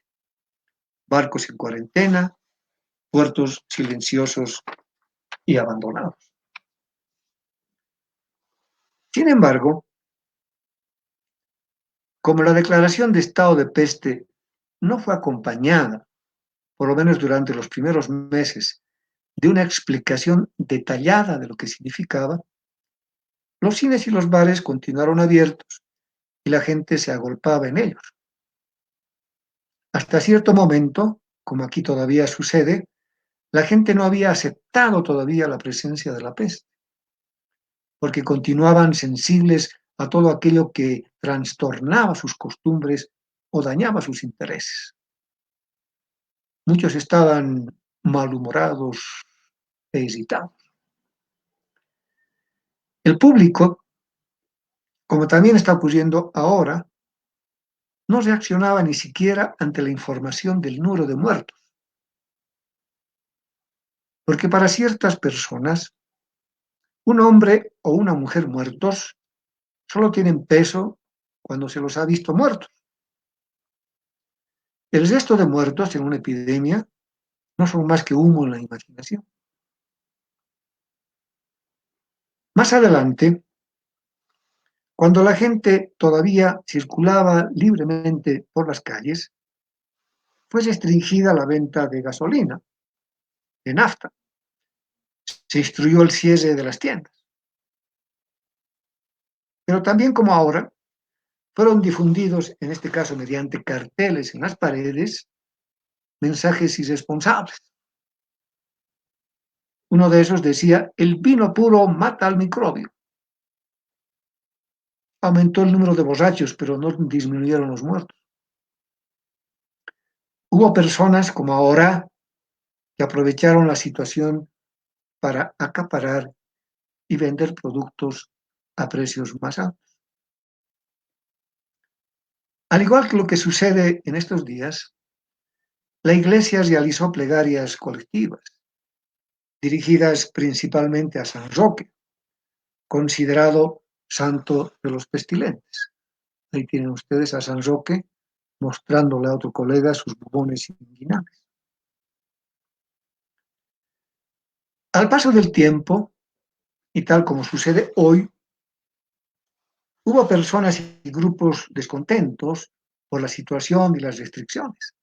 barcos en cuarentena, puertos silenciosos y abandonados. Sin embargo, como la declaración de estado de peste no fue acompañada, por lo menos durante los primeros meses, de una explicación detallada de lo que significaba, los cines y los bares continuaron abiertos y la gente se agolpaba en ellos. Hasta cierto momento, como aquí todavía sucede, la gente no había aceptado todavía la presencia de la peste, porque continuaban sensibles a todo aquello que trastornaba sus costumbres o dañaba sus intereses. Muchos estaban malhumorados e irritados. El público, como también está ocurriendo ahora, no reaccionaba ni siquiera ante la información del número de muertos, porque para ciertas personas, un hombre o una mujer muertos solo tienen peso cuando se los ha visto muertos. El resto de muertos en una epidemia no son más que humo en la imaginación. Más adelante, cuando la gente todavía circulaba libremente por las calles, fue restringida la venta de gasolina, de nafta. Se instruyó el cierre de las tiendas. Pero también como ahora, fueron difundidos, en este caso mediante carteles en las paredes, mensajes irresponsables. Uno de esos decía: el vino puro mata al microbio. Aumentó el número de borrachos, pero no disminuyeron los muertos. Hubo personas, como ahora, que aprovecharon la situación para acaparar y vender productos a precios más altos. Al igual que lo que sucede en estos días, la Iglesia realizó plegarias colectivas, dirigidas principalmente a San Roque, considerado santo de los pestilentes. Ahí tienen ustedes a San Roque mostrándole a otro colega sus bubones inguinales. Al paso del tiempo, y tal como sucede hoy, hubo personas y grupos descontentos por la situación y las restricciones,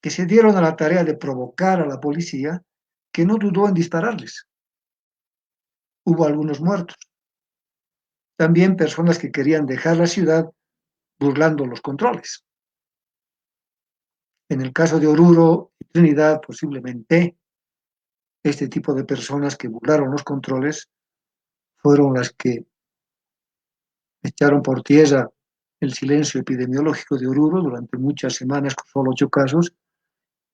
que se dieron a la tarea de provocar a la policía, que no dudó en dispararles. Hubo algunos muertos. También personas que querían dejar la ciudad burlando los controles. En el caso de Oruro y Trinidad, posiblemente, este tipo de personas que burlaron los controles fueron las que echaron por tierra el silencio epidemiológico de Oruro durante muchas semanas con solo 8 casos,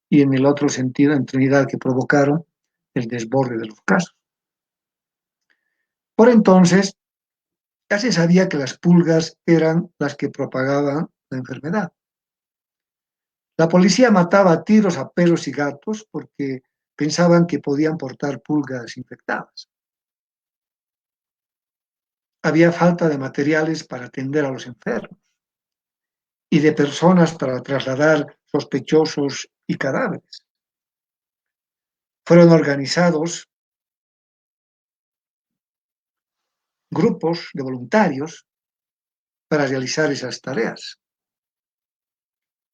y en el otro sentido, en Trinidad, que provocaron el desborde de los casos. Por entonces, ya se sabía que las pulgas eran las que propagaban la enfermedad. La policía mataba a tiros a perros y gatos porque pensaban que podían portar pulgas infectadas. Había falta de materiales para atender a los enfermos y de personas para trasladar sospechosos y cadáveres. Fueron organizados grupos de voluntarios para realizar esas tareas.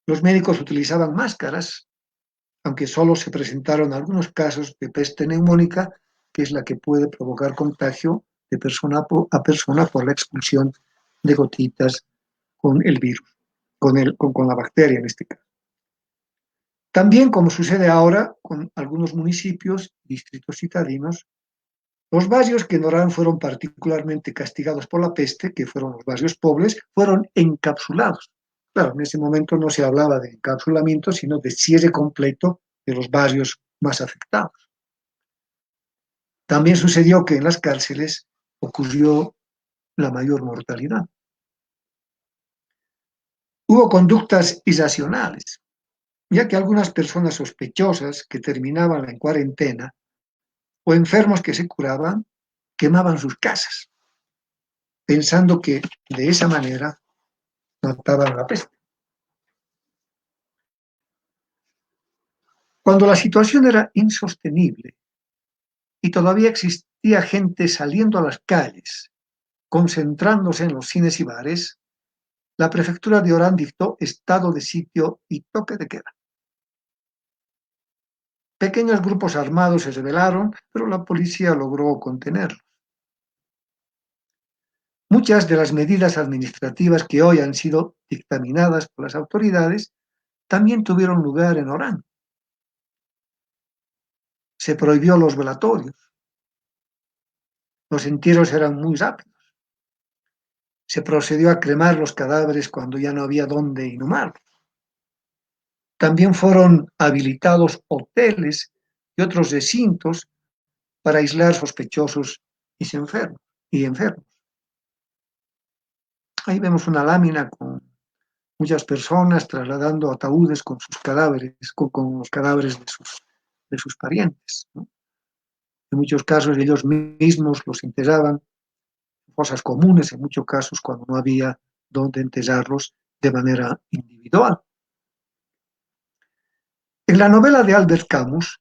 Los médicos utilizaban máscaras, aunque solo se presentaron algunos casos de peste neumónica, que es la que puede provocar contagio de persona a persona por la expulsión de gotitas con el virus, con la bacteria en este caso. También, como sucede ahora con algunos municipios, distritos citadinos, los barrios que en Orán fueron particularmente castigados por la peste, que fueron los barrios pobres, fueron encapsulados. Claro, en ese momento no se hablaba de encapsulamiento, sino de cierre completo de los barrios más afectados. También sucedió que en las cárceles ocurrió la mayor mortalidad. Hubo conductas irracionales, ya que algunas personas sospechosas que terminaban en cuarentena o enfermos que se curaban quemaban sus casas, pensando que de esa manera mataban la peste. Cuando la situación era insostenible y todavía existía gente saliendo a las calles, concentrándose en los cines y bares, la prefectura de Orán dictó estado de sitio y toque de queda. Pequeños grupos armados se rebelaron, pero la policía logró contenerlos. Muchas de las medidas administrativas que hoy han sido dictaminadas por las autoridades también tuvieron lugar en Orán. Se prohibió los velatorios. Los entierros eran muy rápidos. Se procedió a cremar los cadáveres cuando ya no había dónde inhumarlos. También fueron habilitados hoteles y otros recintos para aislar sospechosos y enfermos. Ahí vemos una lámina con muchas personas trasladando ataúdes con sus cadáveres, con los cadáveres de sus parientes, ¿no? En muchos casos ellos mismos los enterraban en fosas comunes, en muchos casos cuando no había dónde enterrarlos de manera individual. En la novela de Albert Camus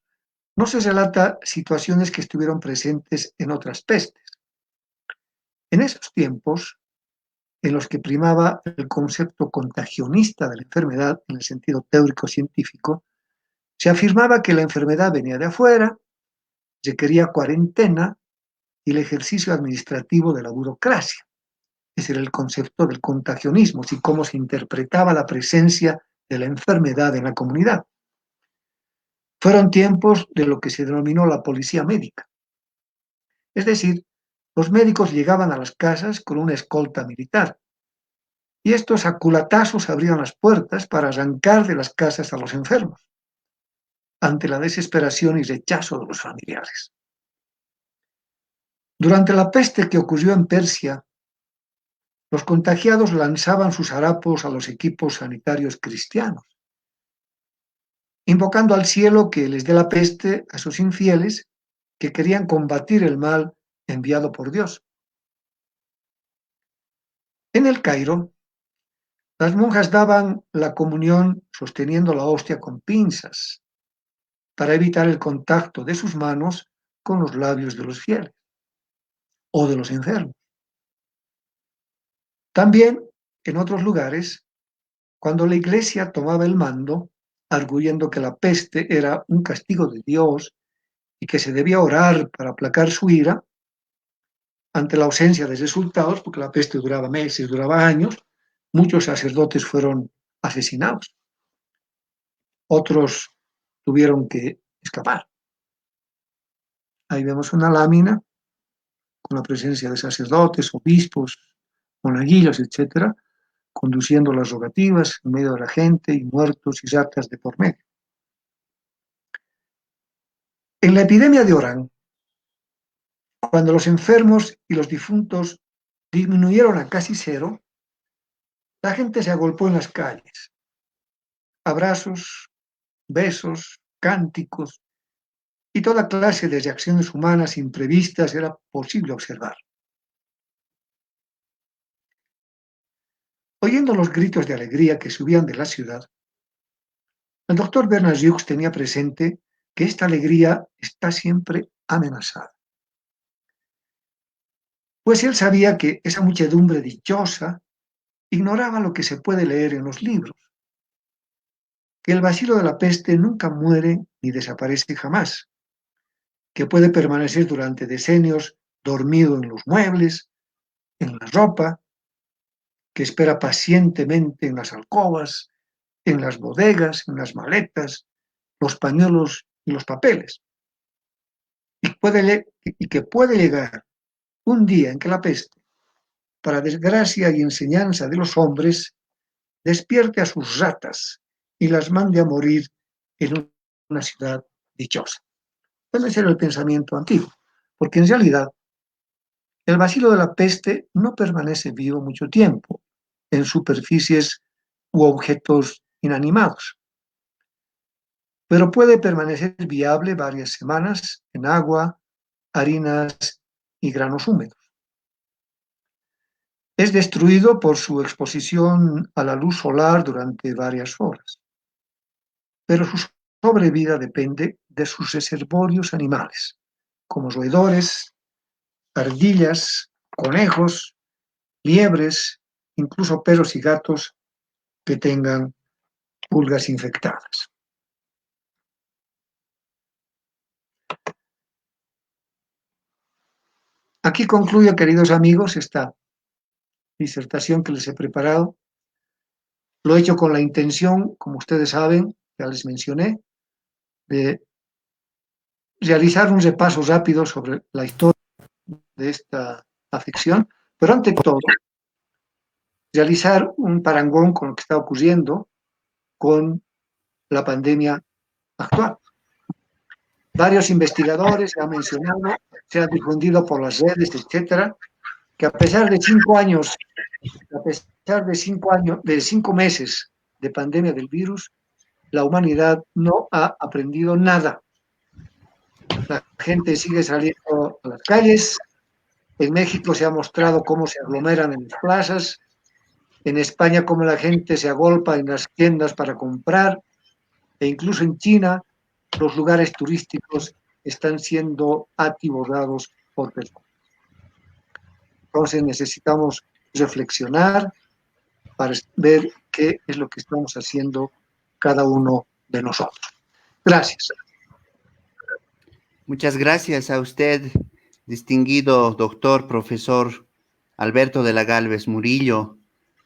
no se relata situaciones que estuvieron presentes en otras pestes. En esos tiempos, en los que primaba el concepto contagionista de la enfermedad en el sentido teórico-científico, se afirmaba que la enfermedad venía de afuera, requería cuarentena y el ejercicio administrativo de la burocracia. Ese era el concepto del contagionismo, y cómo se interpretaba la presencia de la enfermedad en la comunidad. Fueron tiempos de lo que se denominó la policía médica. Es decir, los médicos llegaban a las casas con una escolta militar, y estos a culatazos abrían las puertas para arrancar de las casas a los enfermos, ante la desesperación y rechazo de los familiares. Durante la peste que ocurrió en Persia, los contagiados lanzaban sus harapos a los equipos sanitarios cristianos, invocando al cielo que les dé la peste a sus infieles que querían combatir el mal enviado por Dios. En el Cairo, las monjas daban la comunión sosteniendo la hostia con pinzas para evitar el contacto de sus manos con los labios de los fieles o de los enfermos. También, en otros lugares, cuando la iglesia tomaba el mando, arguyendo que la peste era un castigo de Dios y que se debía orar para aplacar su ira, ante la ausencia de resultados, porque la peste duraba meses, duraba años, muchos sacerdotes fueron asesinados. Otros tuvieron que escapar. Ahí vemos una lámina con la presencia de sacerdotes, obispos, monaguillos, etcétera, conduciendo las rogativas en medio de la gente y muertos y ratas de por medio. En la epidemia de Orán, cuando los enfermos y los difuntos disminuyeron a casi cero, la gente se agolpó en las calles. Abrazos, besos, cánticos y toda clase de reacciones humanas imprevistas era posible observar. Oyendo los gritos de alegría que subían de la ciudad, el doctor Bernard-Hughes tenía presente que esta alegría está siempre amenazada. Pues él sabía que esa muchedumbre dichosa ignoraba lo que se puede leer en los libros, que el bacilo de la peste nunca muere ni desaparece jamás, que puede permanecer durante decenios dormido en los muebles, en la ropa, que espera pacientemente en las alcobas, en las bodegas, en las maletas, los pañuelos y los papeles, y que puede llegar un día en que la peste, para desgracia y enseñanza de los hombres, despierte a sus ratas y las mande a morir en una ciudad dichosa. Puede ser el pensamiento antiguo, porque en realidad el bacilo de la peste no permanece vivo mucho tiempo en superficies u objetos inanimados, pero puede permanecer viable varias semanas en agua, harinas y granos húmedos. Es destruido por su exposición a la luz solar durante varias horas, pero su sobrevida depende de sus reservorios animales, como roedores, ardillas, conejos, liebres, incluso perros y gatos que tengan pulgas infectadas. Aquí concluyo, queridos amigos, esta disertación que les he preparado. Lo he hecho con la intención, como ustedes saben, ya les mencioné, de realizar un repaso rápido sobre la historia de esta afección, pero ante todo, realizar un parangón con lo que está ocurriendo con la pandemia actual. Varios investigadores se han mencionado, se ha difundido por las redes, etcétera, que a pesar de 5 años, de 5 meses de pandemia del virus, la humanidad no ha aprendido nada. La gente sigue saliendo a las calles. En México se ha mostrado cómo se aglomeran en las plazas. En España cómo la gente se agolpa en las tiendas para comprar. E incluso en China los lugares turísticos están siendo atiborrados por personas. Entonces necesitamos reflexionar para ver qué es lo que estamos haciendo cada uno de nosotros. Gracias. Muchas gracias a usted, distinguido doctor, profesor Alberto de la Gálvez Murillo.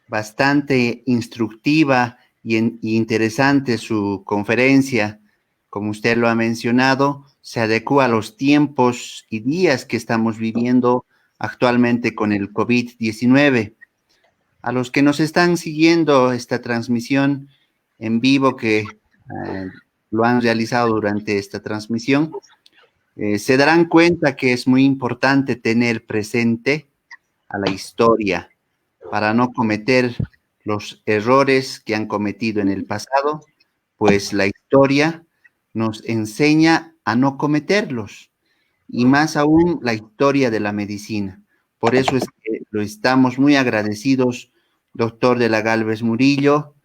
Bastante instructiva y interesante su conferencia. Como usted lo ha mencionado, se adecua a los tiempos y días que estamos viviendo actualmente con el COVID-19. A los que nos están siguiendo esta transmisión en vivo, que lo han realizado durante esta transmisión, Se darán cuenta que es muy importante tener presente a la historia para no cometer los errores que han cometido en el pasado, pues la historia nos enseña a no cometerlos, y más aún la historia de la medicina. Por eso es que lo estamos muy agradecidos, doctor de la Galvez Murillo,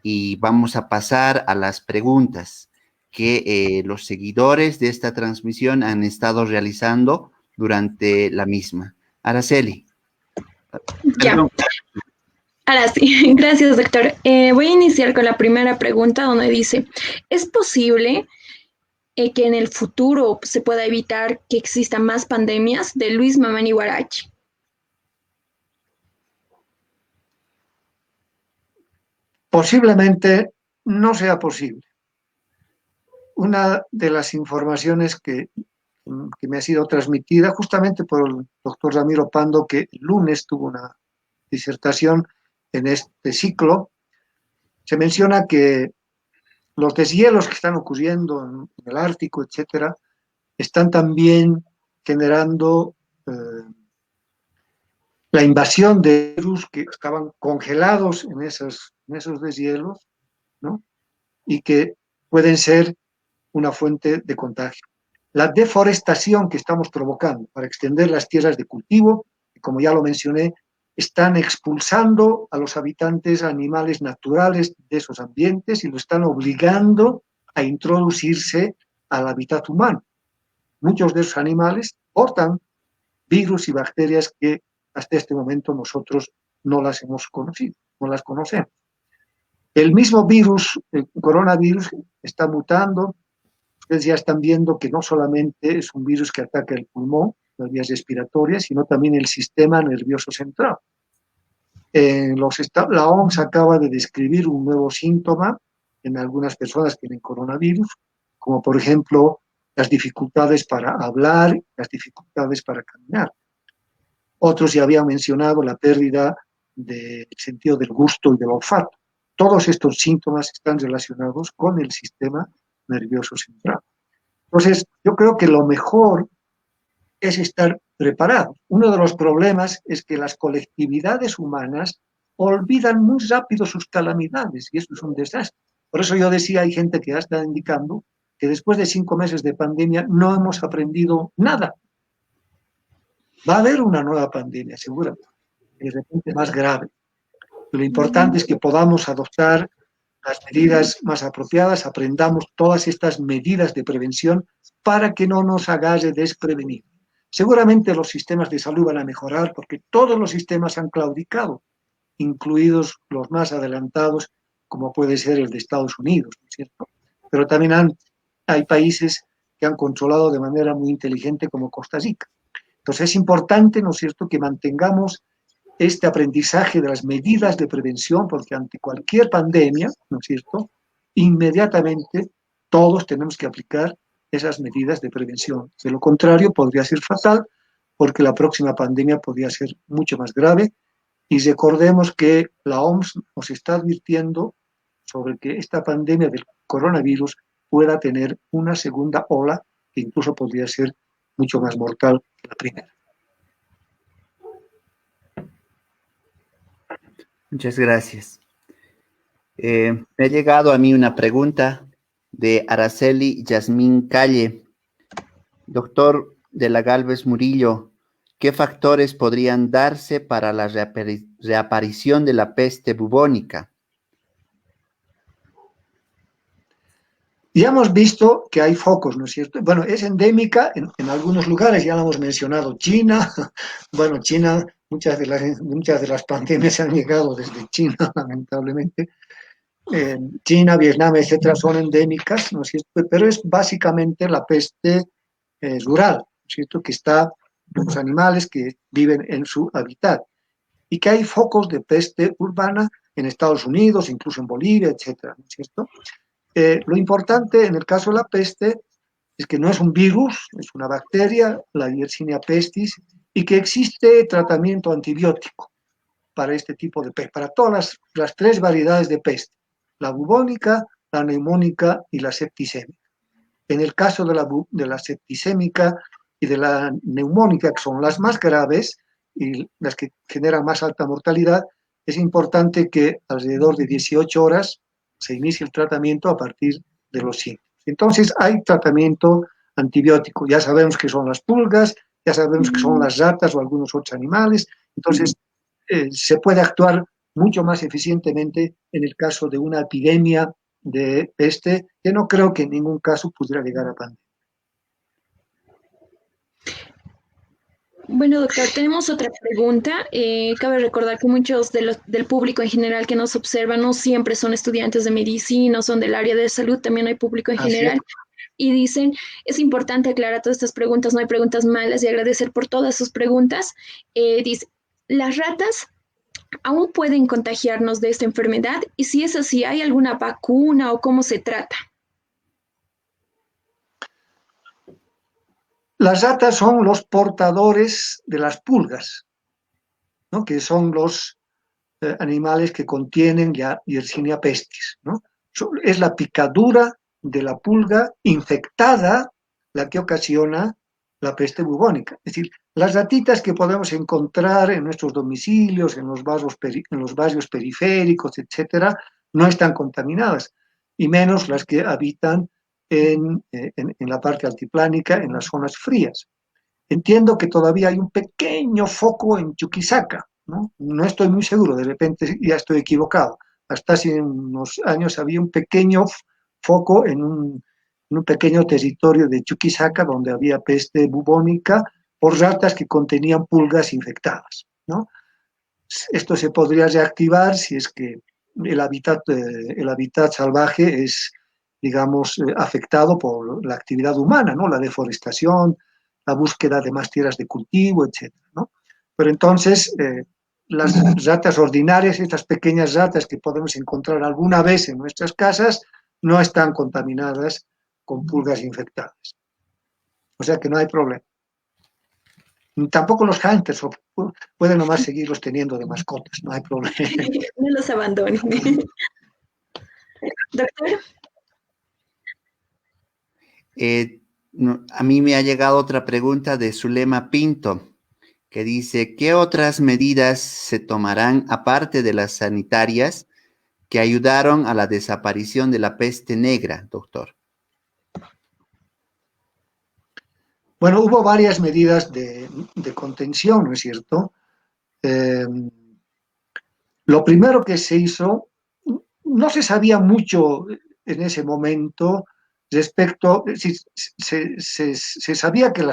y vamos a pasar a las preguntas que los seguidores de esta transmisión han estado realizando durante la misma. Araceli. Ya, Perdón. ahora sí, gracias doctor. Voy a iniciar con la primera pregunta donde dice, ¿es posible que en el futuro se pueda evitar que existan más pandemias? De Luis Mamani Guarachi. Posiblemente no sea posible. Una de las informaciones que me ha sido transmitida justamente por el doctor Ramiro Pando, que el lunes tuvo una disertación en este ciclo, se menciona que los deshielos que están ocurriendo en el Ártico, etcétera, están también generando la invasión de virus que estaban congelados en esos deshielos, ¿no? Y que pueden ser una fuente de contagio. La deforestación que estamos provocando para extender las tierras de cultivo, que como ya lo mencioné, están expulsando a los habitantes animales naturales de esos ambientes y lo están obligando a introducirse al hábitat humano. Muchos de esos animales portan virus y bacterias que hasta este momento nosotros no las hemos conocido, no las conocemos. El mismo virus, el coronavirus, está mutando. Ustedes ya están viendo que no solamente es un virus que ataca el pulmón, las vías respiratorias, sino también el sistema nervioso central. La OMS acaba de describir un nuevo síntoma en algunas personas que tienen coronavirus, como por ejemplo las dificultades para hablar, las dificultades para caminar. Otros ya habían mencionado la pérdida del sentido del gusto y del olfato. Todos estos síntomas están relacionados con el sistema nervioso central. Entonces, yo creo que lo mejor es estar preparados. Uno de los problemas es que las colectividades humanas olvidan muy rápido sus calamidades y eso es un desastre. Por eso yo decía, hay gente que ya está indicando que después de 5 meses de pandemia no hemos aprendido nada. Va a haber una nueva pandemia, seguramente, y de repente más grave. Lo importante es que podamos adoptar las medidas más apropiadas, aprendamos todas estas medidas de prevención para que no nos agarre desprevenidos. Seguramente los sistemas de salud van a mejorar porque todos los sistemas han claudicado, incluidos los más adelantados, como puede ser el de Estados Unidos, ¿no es cierto? Pero también hay países que han controlado de manera muy inteligente, como Costa Rica. Entonces es importante, ¿no es cierto?, que mantengamos este aprendizaje de las medidas de prevención, porque ante cualquier pandemia, ¿no es cierto?, inmediatamente todos tenemos que aplicar esas medidas de prevención. De lo contrario, podría ser fatal, porque la próxima pandemia podría ser mucho más grave. Y recordemos que la OMS nos está advirtiendo sobre que esta pandemia del coronavirus pueda tener una segunda ola que incluso podría ser mucho más mortal que la primera. Muchas gracias. Me ha llegado a mí una pregunta de Araceli Yasmín Calle. Doctor de la Galvez Murillo, ¿qué factores podrían darse para la reaparición de la peste bubónica? Ya hemos visto que hay focos, ¿no es cierto? Bueno, es endémica en algunos lugares, ya lo hemos mencionado, China. Bueno, China, muchas de las pandemias han llegado desde China, lamentablemente. China, Vietnam, etcétera, son endémicas, ¿no es cierto? Pero es básicamente la peste rural, ¿no es cierto? Que está en los animales que viven en su hábitat. Y que hay focos de peste urbana en Estados Unidos, incluso en Bolivia, etcétera, ¿no es cierto? Lo importante en el caso de la peste es que no es un virus, es una bacteria, la Yersinia pestis, y que existe tratamiento antibiótico para este tipo de peste, para todas las 3 variedades de peste, la bubónica, la neumónica y la septicémica. En el caso de la septicémica y de la neumónica, que son las más graves y las que generan más alta mortalidad, es importante que alrededor de 18 horas se inicie el tratamiento a partir de los síntomas. Entonces hay tratamiento antibiótico. Ya sabemos que son las pulgas, ya sabemos que son las ratas o algunos otros animales. Entonces se puede actuar mucho más eficientemente en el caso de una epidemia de peste, que no creo que en ningún caso pudiera llegar a pandemia. Bueno, doctor, tenemos otra pregunta. Cabe recordar que muchos del público en general que nos observa no siempre son estudiantes de medicina, son del área de salud, también hay público en Así es. general. Y dicen, es importante aclarar todas estas preguntas, no hay preguntas malas y agradecer por todas sus preguntas. Dice, ¿las ratas aún pueden contagiarnos de esta enfermedad? Y si es así, ¿hay alguna vacuna o cómo se trata? Las ratas son los portadores de las pulgas, ¿no? Que son los animales que contienen ya Yersinia pestis, ¿no? Es la picadura de la pulga infectada la que ocasiona la peste bubónica. Es decir, las ratitas que podemos encontrar en nuestros domicilios, en los barrios periféricos, etcétera, no están contaminadas, y menos las que habitan en la parte altiplánica, en las zonas frías. Entiendo que todavía hay un pequeño foco en Chuquisaca, ¿no? No estoy muy seguro, de repente ya estoy equivocado. Hasta hace unos años había un pequeño foco en un pequeño territorio de Chuquisaca donde había peste bubónica por ratas que contenían pulgas infectadas, ¿no? Esto se podría reactivar si es que el hábitat salvaje es, digamos, afectado por la actividad humana, ¿no? La deforestación, la búsqueda de más tierras de cultivo, etcétera, ¿no? Pero entonces, las ratas ordinarias, estas pequeñas ratas que podemos encontrar alguna vez en nuestras casas, no están contaminadas con pulgas infectadas. O sea que no hay problema. Tampoco los hunters pueden nomás seguirlos teniendo de mascotas, no hay problema. No los abandonen. Doctor. A mí me ha llegado otra pregunta de Zulema Pinto, que dice, ¿qué otras medidas se tomarán aparte de las sanitarias que ayudaron a la desaparición de la peste negra, doctor? Bueno, hubo varias medidas de contención, ¿no es cierto? Lo primero que se hizo, no se sabía mucho en ese momento respecto, se sabía que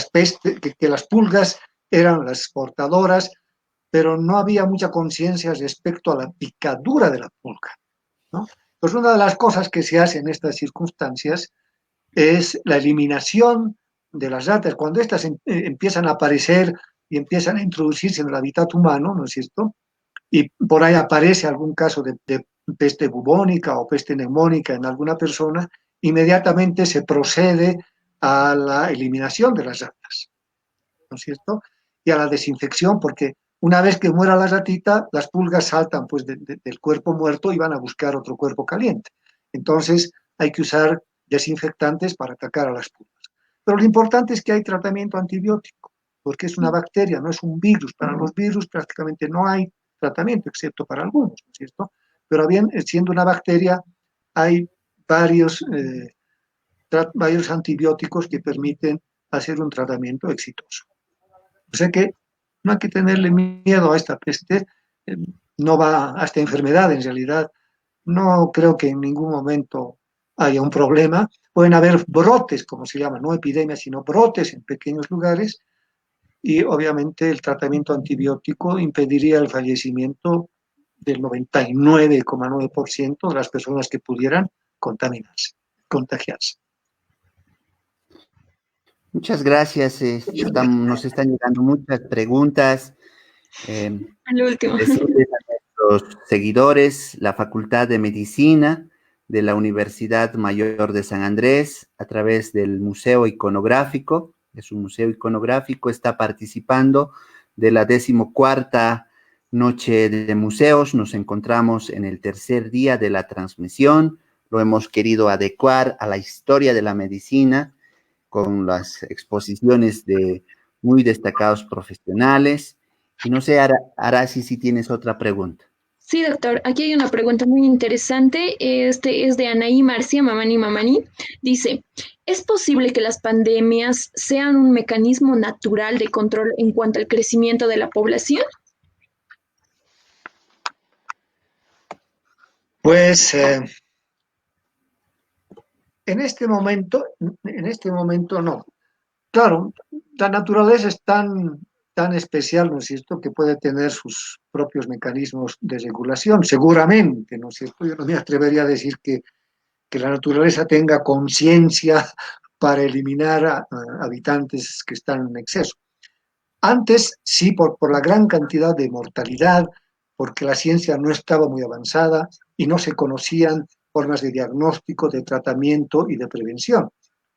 que las pulgas eran las portadoras, pero no había mucha conciencia respecto a la picadura de la pulga, ¿no? Pues una de las cosas que se hace en estas circunstancias es la eliminación de las ratas. Cuando estas empiezan a aparecer y empiezan a introducirse en el hábitat humano, ¿no es cierto? Y por ahí aparece algún caso de peste bubónica o peste neumónica en alguna persona, inmediatamente se procede a la eliminación de las ratas, ¿no es cierto? Y a la desinfección, porque una vez que muera la ratita, las pulgas saltan pues del cuerpo muerto y van a buscar otro cuerpo caliente. Entonces hay que usar desinfectantes para atacar a las pulgas. Pero lo importante es que hay tratamiento antibiótico, porque es una bacteria, no es un virus. Para los virus prácticamente no hay tratamiento, excepto para algunos, ¿no es cierto? Pero bien, siendo una bacteria, hay varios antibióticos que permiten hacer un tratamiento exitoso. O sea que no hay que tenerle miedo a esta peste, no va a esta enfermedad en realidad. No creo que en ningún momento haya un problema. Pueden haber brotes, como se llama, no epidemias, sino brotes en pequeños lugares, y obviamente el tratamiento antibiótico impediría el fallecimiento del 99,9% de las personas que pudieran contagiarse. Muchas gracias. Nos están llegando muchas preguntas. Al último. Decirles a nuestros seguidores, la Facultad de Medicina de la Universidad Mayor de San Andrés, a través del Museo Iconográfico, es un museo iconográfico, está participando de la 14ª Noche de Museos. Nos encontramos en el tercer día de la transmisión. lo hemos querido adecuar a la historia de la medicina con las exposiciones de muy destacados profesionales. Y no sé, Arashi, si tienes otra pregunta. Sí, doctor, aquí hay una pregunta muy interesante. Este es de Anaí Marcia, Mamani Mamani. Dice, ¿es posible que las pandemias sean un mecanismo natural de control en cuanto al crecimiento de la población? Pues en este momento no. Claro, la naturaleza es tan especial, ¿no es cierto?, que puede tener sus propios mecanismos de regulación, seguramente, ¿no es cierto? Yo no me atrevería a decir que la naturaleza tenga conciencia para eliminar a habitantes que están en exceso. Antes, sí, por la gran cantidad de mortalidad, porque la ciencia no estaba muy avanzada y no se conocían formas de diagnóstico, de tratamiento y de prevención.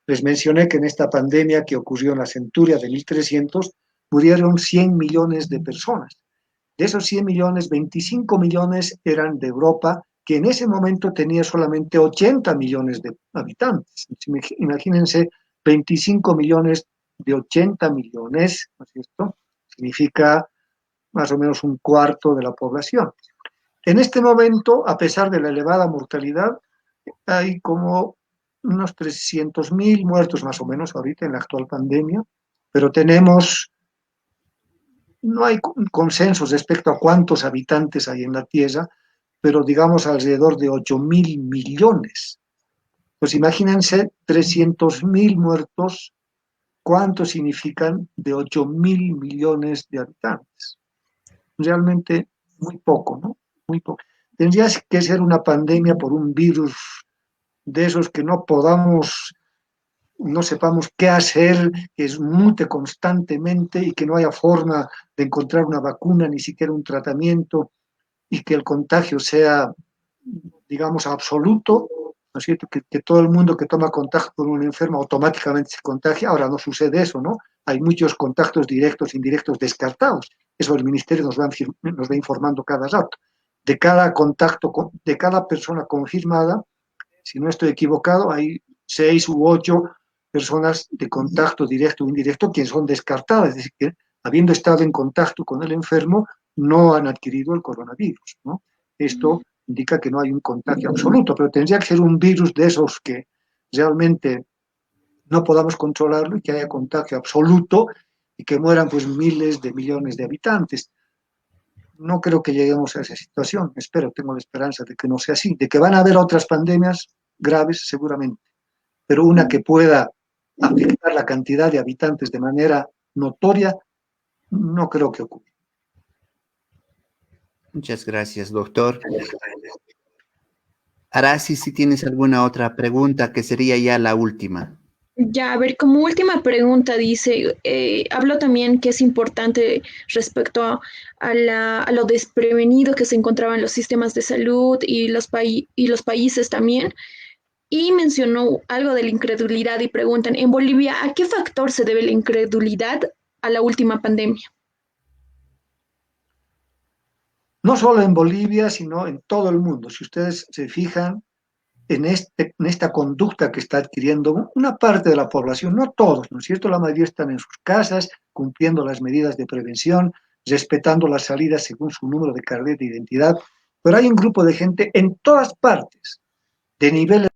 Les mencioné que en esta pandemia que ocurrió en la centuria de 1300 murieron 100 millones de personas. De esos 100 millones, 25 millones eran de Europa, que en ese momento tenía solamente 80 millones de habitantes. Imagínense, 25 millones de 80 millones, ¿no es cierto? Significa más o menos un cuarto de la población. En este momento, a pesar de la elevada mortalidad, hay como unos 300.000 muertos más o menos ahorita en la actual pandemia, pero no hay consensos respecto a cuántos habitantes hay en la Tierra, pero digamos alrededor de 8.000 millones. Pues imagínense 300.000 muertos, ¿cuánto significan de 8.000 millones de habitantes? Realmente muy poco, ¿no? Muy poco. Tendría que ser una pandemia por un virus de esos que no sepamos qué hacer, que mute constantemente y que no haya forma de encontrar una vacuna, ni siquiera un tratamiento, y que el contagio sea, digamos, absoluto, ¿no es cierto? Que todo el mundo que toma contacto con un enfermo automáticamente se contagia. Ahora no sucede eso, ¿no? Hay muchos contactos directos e indirectos descartados. Eso el ministerio nos va informando cada rato. De cada contacto, de cada persona confirmada, si no estoy equivocado, hay 6 u 8 personas de contacto directo o indirecto que son descartadas, es decir, que habiendo estado en contacto con el enfermo, no han adquirido el coronavirus, ¿no? Esto indica que no hay un contagio absoluto, pero tendría que ser un virus de esos que realmente no podamos controlarlo y que haya contagio absoluto y que mueran pues miles de millones de habitantes. No creo que lleguemos a esa situación, tengo la esperanza de que no sea así, de que van a haber otras pandemias graves seguramente, pero una que pueda afectar la cantidad de habitantes de manera notoria, no creo que ocurra. Muchas gracias, doctor. Arasi, si tienes alguna otra pregunta, que sería ya la última. Ya, a ver, como última pregunta, dice, habló también que es importante respecto a lo desprevenido que se encontraban los sistemas de salud y y los países también, y mencionó algo de la incredulidad y preguntan, en Bolivia, ¿a qué factor se debe la incredulidad a la última pandemia? No solo en Bolivia, sino en todo el mundo. Si ustedes se fijan en esta conducta que está adquiriendo una parte de la población, no todos, ¿no es cierto? La mayoría están en sus casas, cumpliendo las medidas de prevención, respetando las salidas según su número de carnet de identidad, pero hay un grupo de gente en todas partes, de niveles,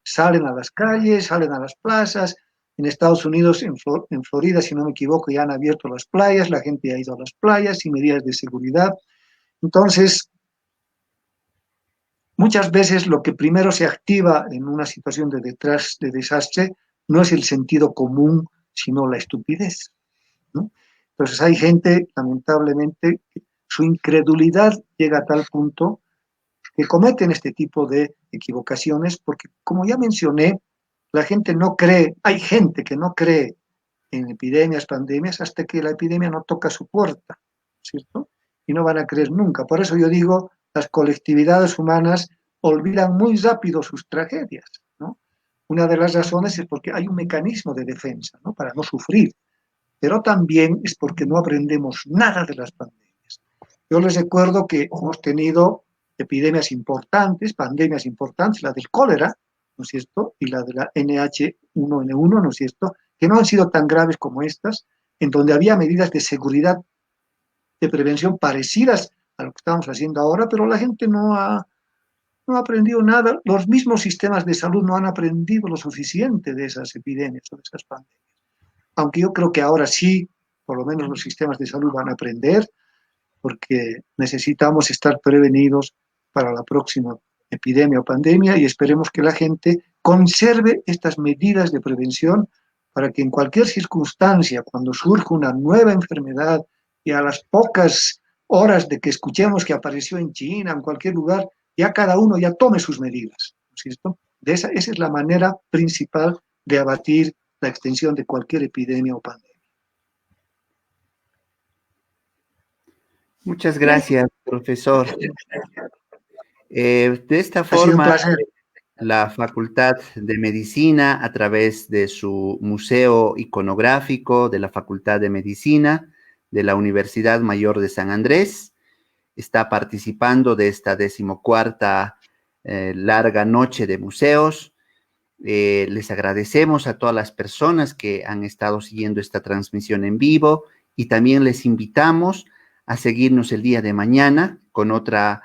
salen a las calles, salen a las plazas. En Estados Unidos, en Florida, si no me equivoco, ya han abierto las playas, la gente ha ido a las playas y medidas de seguridad. Entonces, muchas veces lo que primero se activa en una situación de desastre no es el sentido común, sino la estupidez, ¿no? Entonces hay gente, lamentablemente, su incredulidad llega a tal punto que cometen este tipo de equivocaciones, porque como ya mencioné, la gente no cree, hay gente que no cree en epidemias, pandemias, hasta que la epidemia no toca su puerta, ¿cierto? Y no van a creer nunca. Por eso yo digo, las colectividades humanas olvidan muy rápido sus tragedias, ¿no? Una de las razones es porque hay un mecanismo de defensa, ¿no? Para no sufrir, pero también es porque no aprendemos nada de las pandemias. Yo les recuerdo que hemos tenido epidemias importantes, pandemias importantes, la del cólera, ¿no es cierto? Y la de la NH1N1, ¿no es cierto? Que no han sido tan graves como estas, en donde había medidas de seguridad, de prevención parecidas a lo que estamos haciendo ahora, pero la gente no ha aprendido nada. Los mismos sistemas de salud no han aprendido lo suficiente de esas epidemias o de esas pandemias. Aunque yo creo que ahora sí, por lo menos los sistemas de salud van a aprender, porque necesitamos estar prevenidos para la próxima epidemia o pandemia y esperemos que la gente conserve estas medidas de prevención para que en cualquier circunstancia, cuando surja una nueva enfermedad y a las pocas horas de que escuchemos que apareció en China, en cualquier lugar, ya cada uno ya tome sus medidas, ¿no es cierto? Esa es la manera principal de abatir la extensión de cualquier epidemia o pandemia. Muchas gracias, profesor. De esta Ha sido un forma, placer. la Facultad de Medicina, a través de su museo iconográfico de la Facultad de Medicina de la Universidad Mayor de San Andrés, está participando de esta 14ª larga noche de museos. Les agradecemos a todas las personas que han estado siguiendo esta transmisión en vivo y también les invitamos a seguirnos el día de mañana con otra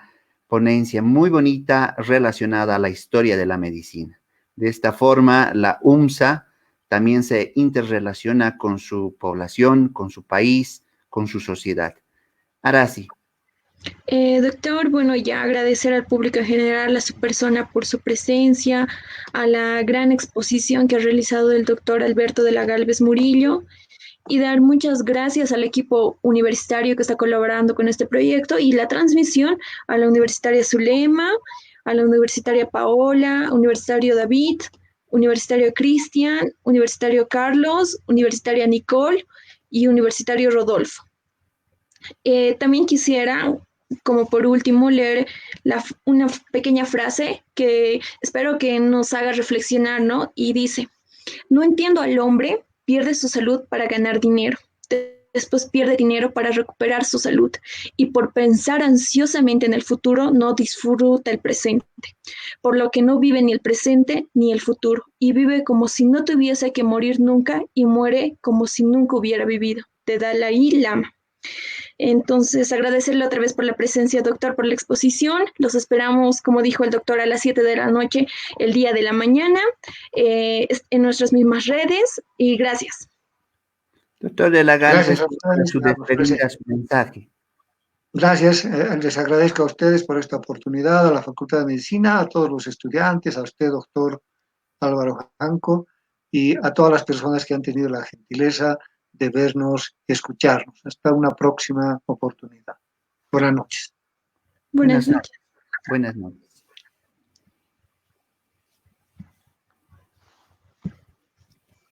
ponencia muy bonita relacionada a la historia de la medicina. De esta forma, la UMSA también se interrelaciona con su población, con su país, con su sociedad. Arasi. Doctor, bueno, ya agradecer al público en general, a su persona por su presencia, a la gran exposición que ha realizado el doctor Alberto de la Galvez Murillo y dar muchas gracias al equipo universitario que está colaborando con este proyecto y la transmisión a la universitaria Zulema, a la universitaria Paola, universitario David, universitario Cristian, universitario Carlos, universitaria Nicole y universitario Rodolfo. También quisiera, como por último, leer una pequeña frase que espero que nos haga reflexionar, ¿no? Y dice, no entiendo al hombre, pierde su salud para ganar dinero, después pierde dinero para recuperar su salud y por pensar ansiosamente en el futuro no disfruta el presente, por lo que no vive ni el presente ni el futuro y vive como si no tuviese que morir nunca y muere como si nunca hubiera vivido. De Dalai Lama. Entonces, agradecerle otra vez por la presencia, doctor, por la exposición. Los esperamos, como dijo el doctor, a las 7 de la noche, el día de la mañana, en nuestras mismas redes. Y gracias. Doctor de la Galvez, Gracias a ustedes. su despedida, su mensaje. Gracias, les agradezco a ustedes por esta oportunidad, a la Facultad de Medicina, a todos los estudiantes, a usted, doctor Álvaro Janco, y a todas las personas que han tenido la gentileza de vernos y escucharnos. Hasta una próxima oportunidad. Buenas noches. Buenas noches. Buenas noches.